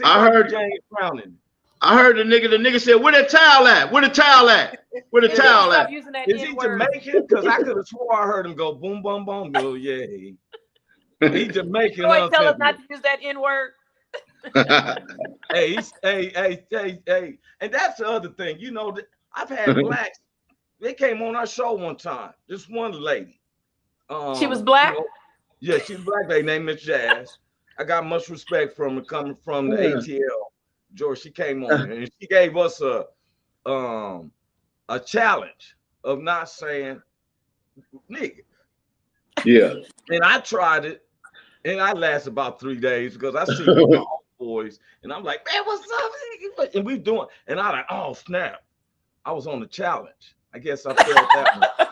I heard James frowning. I heard the nigga said, "Where the towel at? Where the towel at? Where the towel at?" Is he Jamaican? Because I could have swore I heard him go boom, boom, boom. Oh, yeah. He Jamaican. Boy, tell us not to use that N-word. Hey. And that's the other thing. You know, I've had blacks. They came on our show one time. This one lady. She was black? You know, yeah, she's a black lady named Miss Jazz. I got much respect from her coming from the ATL. George, she came on and she gave us a challenge of not saying nigga. Yeah. And I tried it, and I lasted about 3 days because I see my boys, and I'm like, man, what's up? And we doing, and I like, oh snap, I was on the challenge. I guess I felt that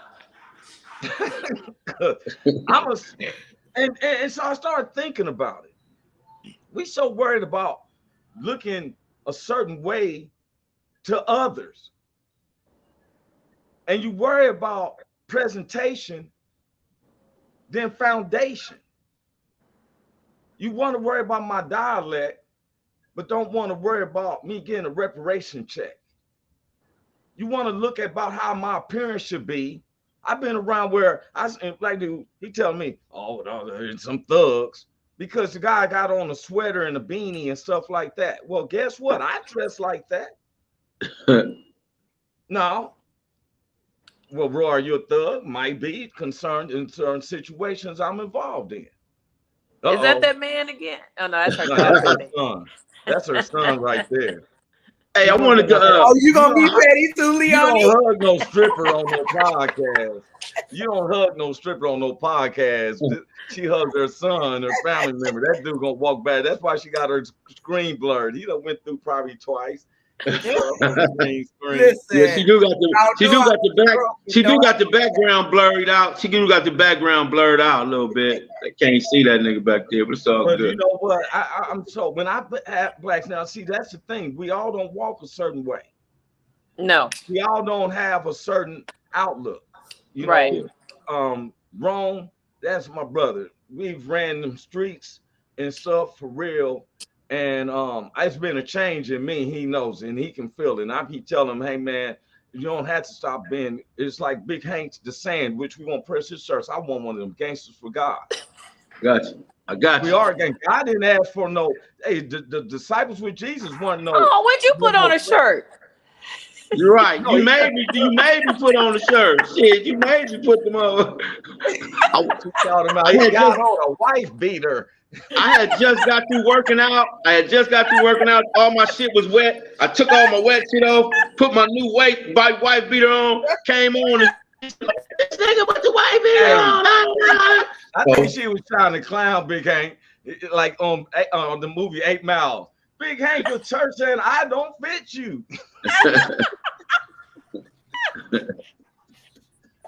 one. And so I started thinking about it. We so worried about looking a certain way to others, and you worry about presentation than foundation. You want to worry about my dialect, but don't want to worry about me getting a reparation check. You want to look at about how my appearance should be. I've been around where like dude, he telling me, oh, there's some thugs. Because the guy got on a sweater and a beanie and stuff like that. Well, guess what? I dress like that. No. Well, Roy, are you a thug? Might be concerned in certain situations I'm involved in. Is that man again? Oh, no, that's her. That's her son. That's her son right there. Hey, I want to go. You gonna be petty too, Leonie? You don't hug no stripper on no podcast. You don't hug no stripper on no podcast. She hugged her son, her family member. That dude gonna walk back. That's why she got her screen blurred. He done went through probably twice. Listen, yeah, she do got the background blurred out. She do got the background blurred out a little bit. I can't see that nigga back there, but it's all good. You know what? I'm so when I have blacks now, see that's the thing. We all don't walk a certain way. No, we all don't have a certain outlook. You right. know, Rome, that's my brother. We've ran them streets and stuff for real. And it's been a change in me. He knows, and he can feel it. And I keep telling him, hey man, you don't have to stop being. It's like Big Hank's the saying, which we won't press his shirts. I want one of them gangsters for God. Gotcha. I got you. We are again. God didn't ask for no. Hey, the disciples with Jesus weren't no. Oh, when'd you put on a shirt? You're right. You made me put on the shirt. Shit, you made me put them on. He got on a wife beater. I had just got through working out. All my shit was wet. I took all my wet shit off, put my new wife beater on, came on, and this nigga put the wife beater on. I think she was trying to clown Big Hank, like on the movie 8 Mile. Big Hank was church saying, "I don't fit you."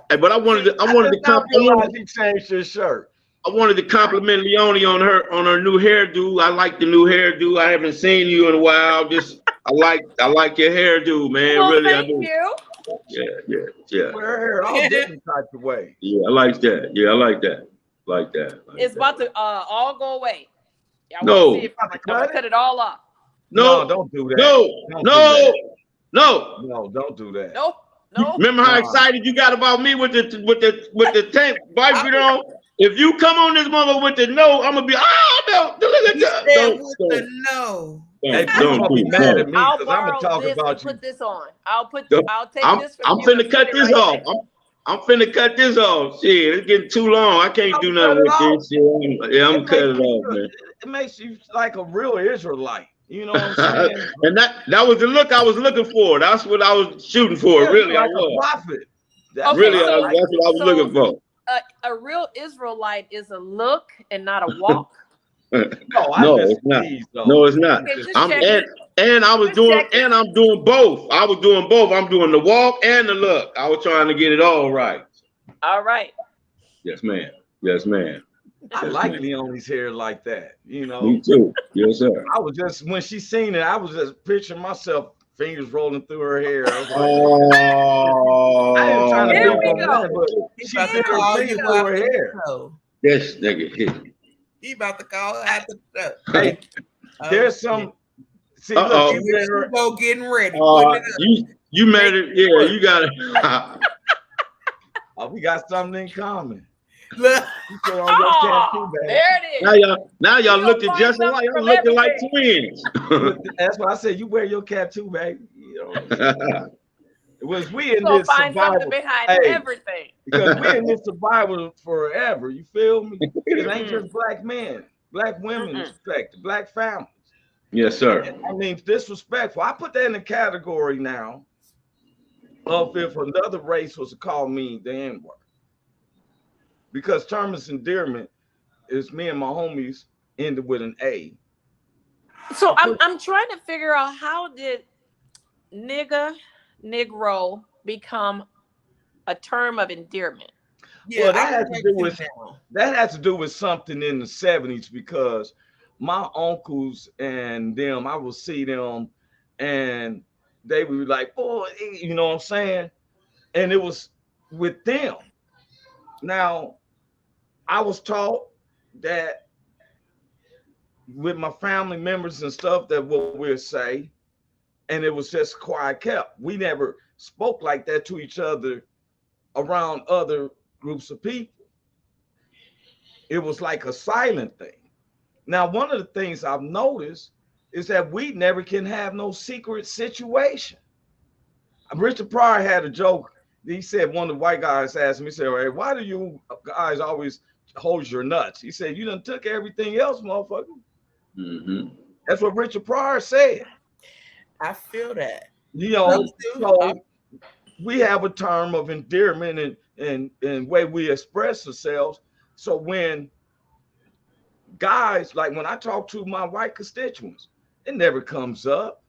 Hey, but I wanted to compliment. He changed his shirt. I wanted to compliment Leonie on her new hairdo. I like the new hairdo. I haven't seen you in a while. I like your hairdo, man. Well, really, thank you. Yeah. Wear hair all different types of way. Yeah, I like that. Yeah, I like that. It's about to all go away. Yeah, no. see if I'm gonna cut it all off. No, don't do that. No, don't do that. No. Remember how excited you got about me with the tank wife beater on? If you come on this mother with the no, I'm gonna be no. Hey, don't be mad at me I'll because I'm gonna talk this about and you. Put this on. I'll take this. I'm finna cut this off. I'm finna cut this off. Shit, it's getting too long. I can't do nothing with this shit. Yeah, I'm cutting it off, man. It makes you like a real Israelite. You know what I'm saying? And that was the look I was looking for. That's what I was shooting for. Yeah, really, like I was. Prophet. That's what I was looking for. A real Israelite is a look and not a walk. No, it's not. No, it's not. Okay, I'm doing both. I was doing both. I'm doing the walk and the look. I was trying to get it all right. All right. Yes, ma'am. Yes, ma'am. I like Leonie's hair like that. You know. Me too. Yes, sir. I was just when she seen it, I was just picturing myself, fingers rolling through her hair. I was like, I ain't trying to there we go. go. But she did her fingers through her hair. This nigga hit me. He about to call her out the show. Hey, there's some. See, look, you go getting ready. You made it. Yeah, you got it. Oh, we got something in common. Look. There it is. Now y'all looking just like y'all looking like twins. That's why I said you wear your cap too, baby. You know. It was we in so this find survival. something behind everything. Because we in this survival forever. You feel me? It ain't just black men, black women respect, black families. Yes, sir. I mean, disrespectful. I put that in the category now of if another race was to call me the N-word. Because terms endearment is me and my homies ended with an A. So I'm trying to figure out how did Negro become a term of endearment? Yeah, well, that has to do with something in the 70s because my uncles and them, I would see them and they would be like, boy, you know what I'm saying? And it was with them. Now, I was taught that with my family members and stuff that what we'll say, and it was just quiet kept. We never spoke like that to each other around other groups of people. It was like a silent thing. Now, one of the things I've noticed is that we never can have no secret situation. Richard Pryor had a joke. He said, one of the white guys asked me, he said, hey, why do you guys always hold your nuts? He said, you done took everything else, motherfucker. Mm-hmm. That's what Richard Pryor said. I feel that. You know, so we have a term of endearment and way we express ourselves. So when guys, like when I talk to my white constituents, it never comes up.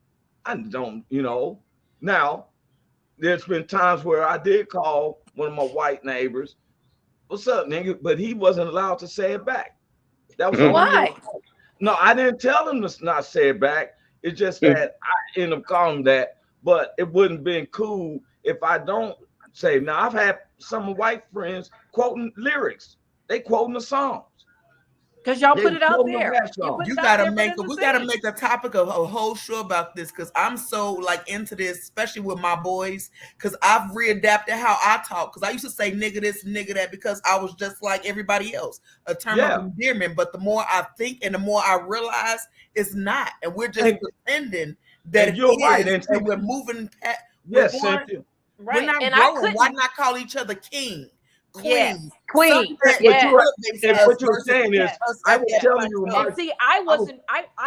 I don't, you know. Now, there's been times where I did call one of my white neighbors, what's up, nigga? But he wasn't allowed to say it back. That was why? No, I didn't tell him to not say it back. It's just that I ended up calling him that, but it wouldn't have been cool if I don't say. Now, I've had some white friends quoting lyrics. They quoting the songs. Because y'all put it out there. We gotta make a topic of a whole show about this, because I'm so like into this, especially with my boys, because I've readapted how I talk. Because I used to say nigga this, nigga that, because I was just like everybody else, a term of endearment. But the more I think and the more I realize it's not, and we're just pretending that you're right, and we're moving past. Yes, Cynthia. We're not growing. Why not call each other king? Queen. Queen. What you're saying is, I was telling you. And see, I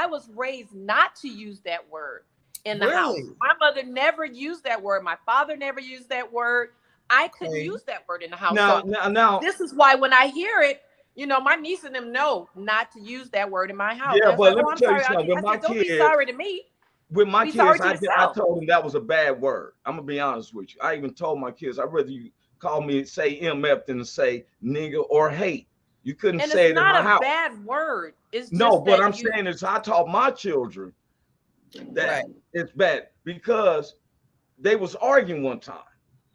was raised not to use that word in the house. My mother never used that word. My father never used that word. I couldn't use that word in the house. Now, this is why when I hear it, you know, my niece and them know not to use that word in my house. Yeah, but let me tell you something. With my don't kids, be sorry to me. With my kids, I told them that was a bad word. I'm gonna be honest with you. I even told my kids, I'd rather you call me, say MF than to say nigga or hate. You couldn't say it in my house. It's not a bad word. It's no, just what I'm saying is I taught my children that it's bad, because they was arguing one time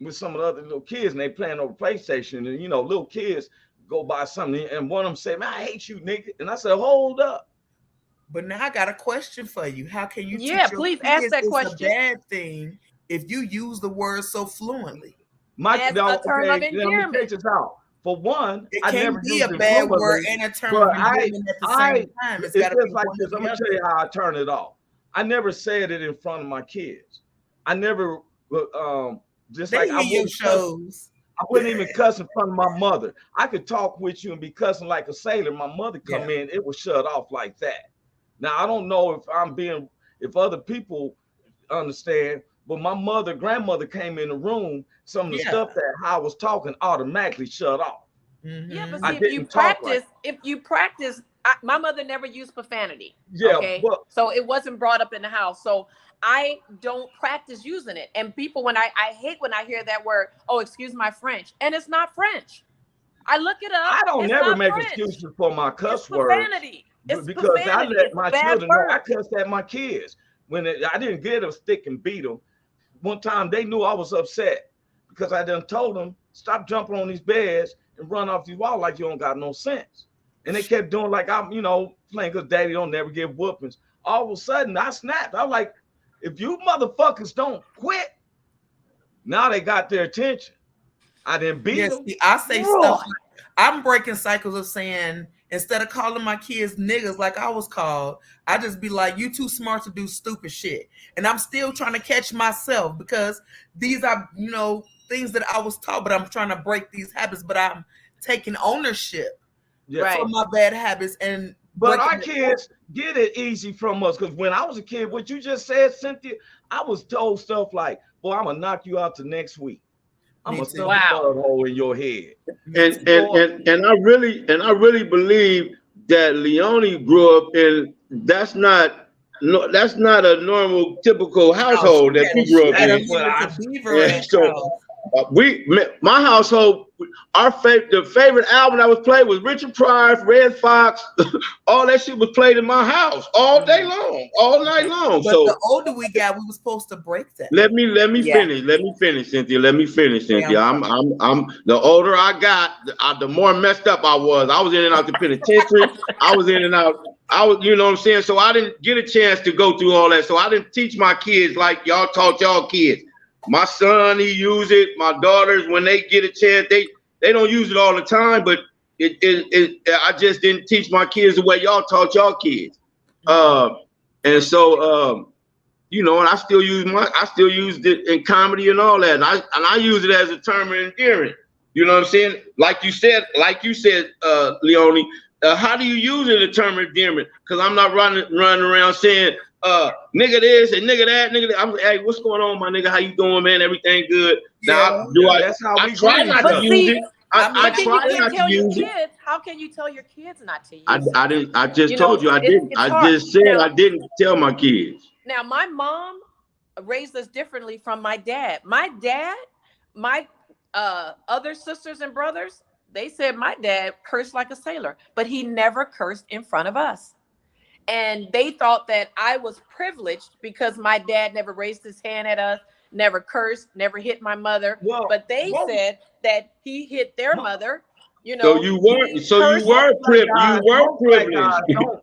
with some of the other little kids, and they playing over PlayStation, and you know, little kids go by something, and one of them say, "Man, I hate you, nigga," and I said, "Hold up." But now I got a question for you. How can you? Yeah, please ask that question. It's a bad thing if you use the word so fluently. As a term of endearment. Let me take this out. For one, it I can't never be used a bad word and a term of endearment at the same time. It's got to be like this. I'm gonna tell you how I turn it off. I never said it in front of my kids. I never just they like I wouldn't shows. I wouldn't even cuss in front of my mother. I could talk with you and be cussing like a sailor. My mother come in, it was shut off like that. Now I don't know if other people understand, but my grandmother came in the room. Some of the stuff that I was talking automatically shut off. Mm-hmm. Yeah, but see, if you practice, my mother never used profanity. Yeah, okay, so it wasn't brought up in the house. So I don't practice using it. And people, I hate when I hear that word. Oh, excuse my French, and it's not French. I look it up. I don't never make French. Excuses for my cuss words. Profanity. It's because profanity. I let my children know I cussed at my kids when I didn't get a stick and beat them. One time they knew I was upset because I done told them, stop jumping on these beds and run off these walls like you don't got no sense. And they kept doing like I'm, playing because daddy don't never give whoopings. All of a sudden I snapped. I was like, if you motherfuckers don't quit, now they got their attention. I didn't beat them. I say stuff like, I'm breaking cycles of saying, instead of calling my kids niggas like I was called, I just be like, you too smart to do stupid shit. And I'm still trying to catch myself because these are, things that I was taught, but I'm trying to break these habits, but I'm taking ownership for my bad habits. But our kids get it easy from us, because when I was a kid, what you just said, Cynthia, I was told stuff like, boy, I'm gonna knock you out to next week. I'm gonna stick a bullet hole in your head. And I really believe that Leonie grew up in that's not a normal typical household that he grew up in. My household, the favorite album that was played was Richard Pryor, Red Fox. All that shit was played in my house all day long, all night long. But the older we got, we were supposed to break that. Let me finish. Let me finish, Cynthia. I'm the older I got, the more messed up I was. I was in and out the penitentiary. I was in and out. You know what I'm saying? So I didn't get a chance to go through all that. So I didn't teach my kids like y'all taught y'all kids. My son, he use it. My daughters, when they get a chance, they don't use it all the time, but I just didn't teach my kids the way y'all taught y'all kids. And so and I still use it in comedy and all that. And I use it as a term of endearment. You know what I'm saying? Like you said, Leonie, how do you use it in a term of endearment? Because I'm not running around saying nigga this and nigga that, nigga that. I'm like, hey, what's going on, my nigga? How you doing, man? Everything good? Now, that's how we try not to use it. I try not to use it. How can you tell your kids not to use it? I just told you I didn't. I just said I didn't tell my kids. Now, my mom raised us differently from my dad. My dad, my other sisters and brothers, they said my dad cursed like a sailor, but he never cursed in front of us. And they thought that I was privileged because my dad never raised his hand at us, never cursed, never hit my mother. But they said that he hit their mother, You know, so you were privileged.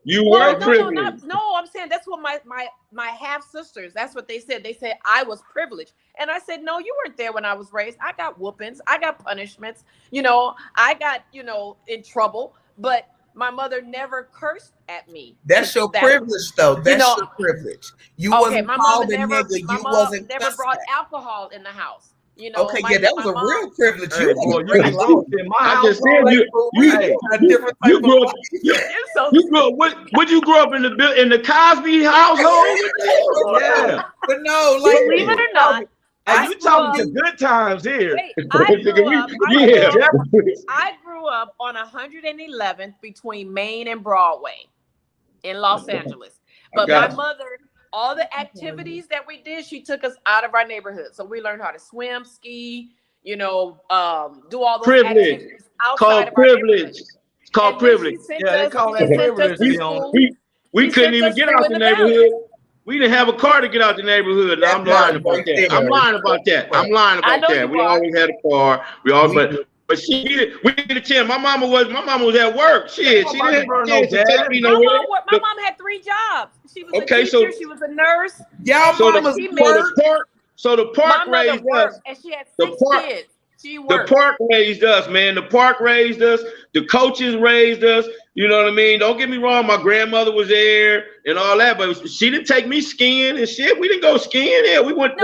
You were privileged. No, I'm saying that's what my half sisters, that's what they said. They said I was privileged. And I said, no, you weren't there when I was raised. I got whoopings, I got punishments, you know, I got, you know, in trouble, but my mother never cursed at me. That's your privilege, though. That's your privilege. You wasn't called a nigga. You wasn't never brought alcohol in the house. You know, okay, yeah, that was a real privilege. Hey, you grew up in my house. I just said you grew up. You grew up. Would you grow up in the Cosby household? Yeah, but no, like believe it or not. Hey, you talking to good times here. Wait, I grew up on 111th between Main and Broadway in Los Angeles. But my mother, all the activities that we did, she took us out of our neighborhood. So we learned how to swim, ski, you know, do all those activities outside of our neighborhood. It's called privilege. Yeah, they call that privilege. We couldn't even get out the neighborhood. We didn't have a car to get out the neighborhood. No, I'm lying about that. I'm lying about that. We always had a car. But she did. We did 10. My mama was at work. Shit, she didn't take me nowhere. My mom had 3 jobs. She was a teacher. She was a nurse. So the park raised us. And she had 6 kids. The park raised us, man. The park raised us. The coaches raised us. You know what I mean? Don't get me wrong. My grandmother was there and all that, but she didn't take me skiing and shit. We didn't go skiing. Yeah, we went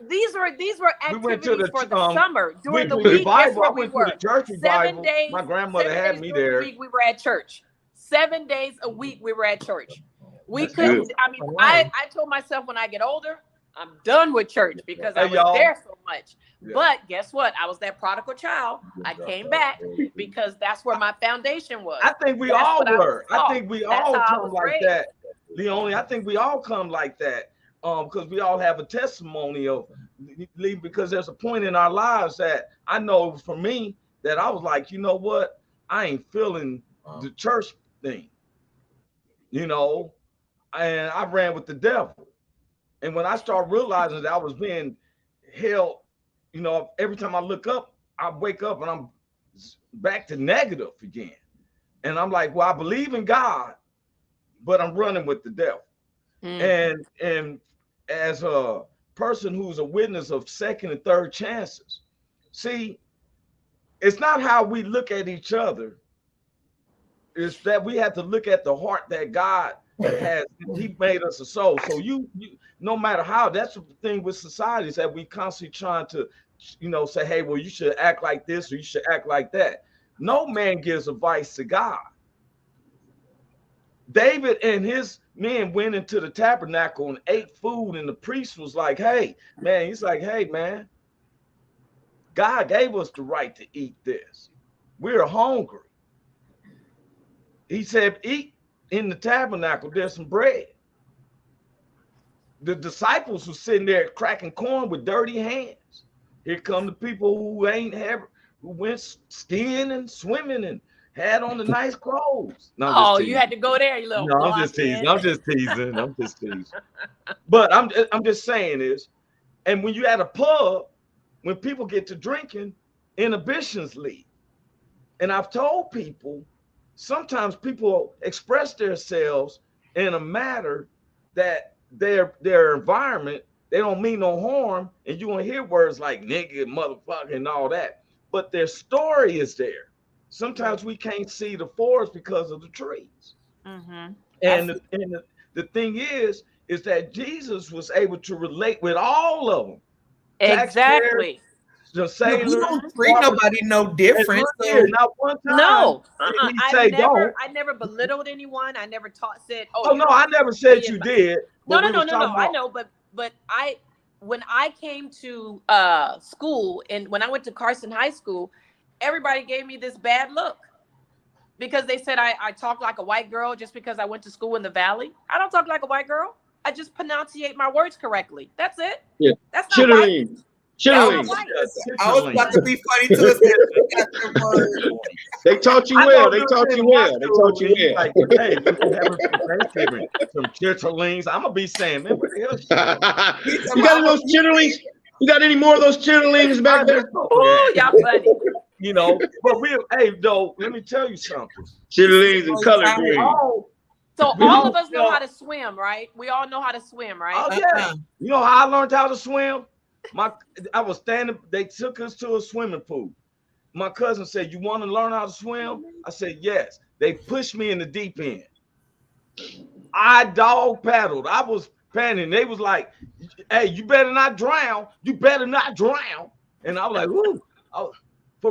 These were activities for the summer. During the week, guess where we were? 7 days. My grandmother had me there. We were at church. 7 days a week we were at church. We couldn't. I mean, I told myself when I get older, I'm done with church because I was there so much. Yeah. But guess what? I was that prodigal child. I came back because that's where my foundation was. I think we all were. I think we all come like that, Leonie. I think we all come like that because we all have a testimony of, because there's a point in our lives that I know for me that I was like, you know what? I ain't feeling the church thing, you know, and I ran with the devil. And when I started realizing that I was being held, you know, every time I look up, I wake up and I'm back to negative again. And I'm like, well, I believe in God, but I'm running with the devil. And as a person who's a witness of second and third chances, see, it's not how we look at each other. It's that we have to look at the heart that God has. He made us a soul. So you no matter how, that's the thing with society, is that we constantly trying to, you know, say, hey, well, you should act like this or you should act like that. No man gives advice to God. David and his men went into the tabernacle and ate food, and the priest was like, hey, man, he's like, hey, man, God gave us the right to eat this. We're hungry. He said, eat in the tabernacle, there's some bread. The disciples were sitting there cracking corn with dirty hands. Here come the people who went skiing and swimming and had on the nice clothes. No, you had to go there, you little. No, I'm just teasing. But I'm just saying this. And when you at a pub, when people get to drinking, inhibitions leave. And I've told people, sometimes people express themselves in a matter that their environment, they don't mean no harm, and you won't hear words like nigga, motherfucker, and all that. But their story is there. Sometimes we can't see the forest because of the trees. And the thing is that Jesus was able to relate with all of them. Exactly. We don't treat nobody no different. Not one time. No, I never belittled anyone. I never said. Oh no, I never said you did. No. I know, but when I came to school and when I went to Carson High School, everybody gave me this bad look because they said I talk like a white girl just because I went to school in the Valley. I don't talk like a white girl. I just pronunciate my words correctly. That's it. Yeah. That's not white. I was about to be funny too. They taught you well. Like, hey, some chitterlings. I'm gonna be saying, man, what the hell? You got those chitterlings? You got any more of those chitterlings back there? Oh, y'all funny. You know, but hey, though, let me tell you something. Chitterlings and color green. So all of us know how to swim, right? We all know how to swim, right? Oh yeah. You know how I learned how to swim? I was standing. They took us to a swimming pool. My cousin said, "You want to learn how to swim?" I said, "Yes." They pushed me in the deep end. I dog paddled. I was paddling. They was like, "Hey, you better not drown. You better not drown." And I was like, "Ooh."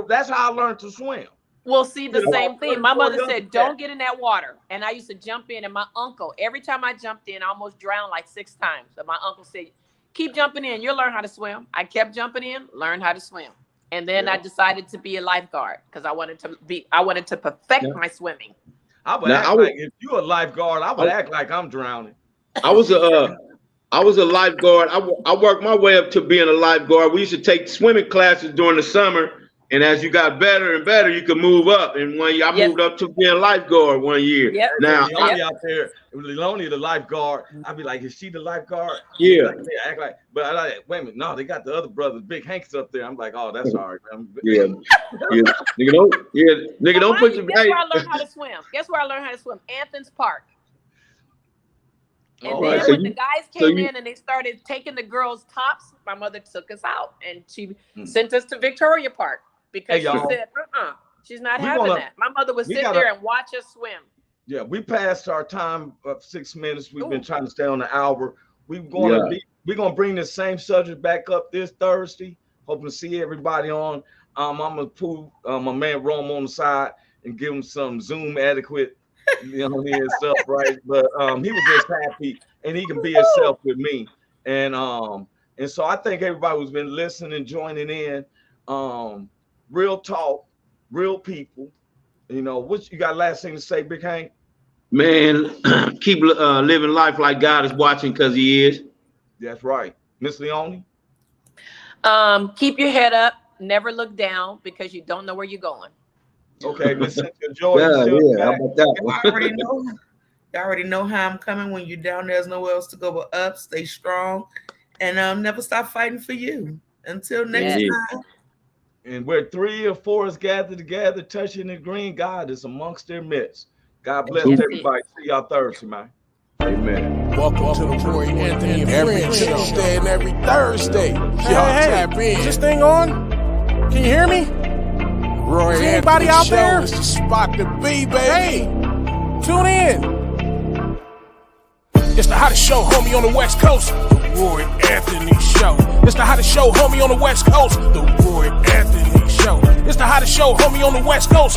That's how I learned to swim. Well, see, the same thing. My mother said, don't get in that water. And I used to jump in. And my uncle, every time I jumped in, I almost drowned like 6 times. And my uncle said, keep jumping in. You'll learn how to swim. I kept jumping in, learned how to swim. And then I decided to be a lifeguard because I wanted to perfect my swimming. I would act like if you're a lifeguard, I would act like I'm drowning. I was a lifeguard. I worked my way up to being a lifeguard. We used to take swimming classes during the summer. And as you got better and better, you could move up. And one year I moved up to being a lifeguard one year. Yep. Now Leonie out there, Leonie the lifeguard. I'd be like, is she the lifeguard? Yeah. Like, yeah, act like, but I like, wait a minute, no, they got the other brothers, Big Hank's up there. I'm like, oh, that's all right. Yeah. Nigga, don't put your Guess where I learned how to swim? Guess where I learned how to swim? Athens Park. And then when the guys came in and they started taking the girls' tops, my mother took us out and she sent us to Victoria Park because she said, she's not having that. My mother would sit there and watch us swim. Yeah, we passed our time of 6 minutes. We've been trying to stay on the hour. We're gonna bring the same subject back up this Thursday. Hoping to see everybody on. I'm gonna pull my man Rome on the side and give him some Zoom adequate, you know, and stuff, right? But he was just happy, and he can be himself with me. And so I think everybody who's been listening and joining in, real talk, real people. You know, what you got last thing to say, Big Hank? Man, keep living life like God is watching because he is. That's right. Miss Leonie? Keep your head up. Never look down because you don't know where you're going. Okay, Miss Cynthia Joy. How about that? Y'all already know how I'm coming. When you're down, there's nowhere else to go but up. Stay strong and never stop fighting for you. Until next time. And where 3 or 4 is gathered together, touching and agreeing, God is amongst their midst. God bless everybody. See y'all Thursday, man. Amen. Welcome to the Roy Anthony and Friends Show. Tuesday and every Thursday. Y'all tap in. Is this thing on? Can you hear me? Roy Is anybody out there? Is the spot to be, baby. Hey, tune in. It's the hottest show, homie, on the West Coast. The Roy Anthony Show. It's the hottest show, homie, on the West Coast. The Roy Anthony Show. It's the hottest show, homie, on the West Coast.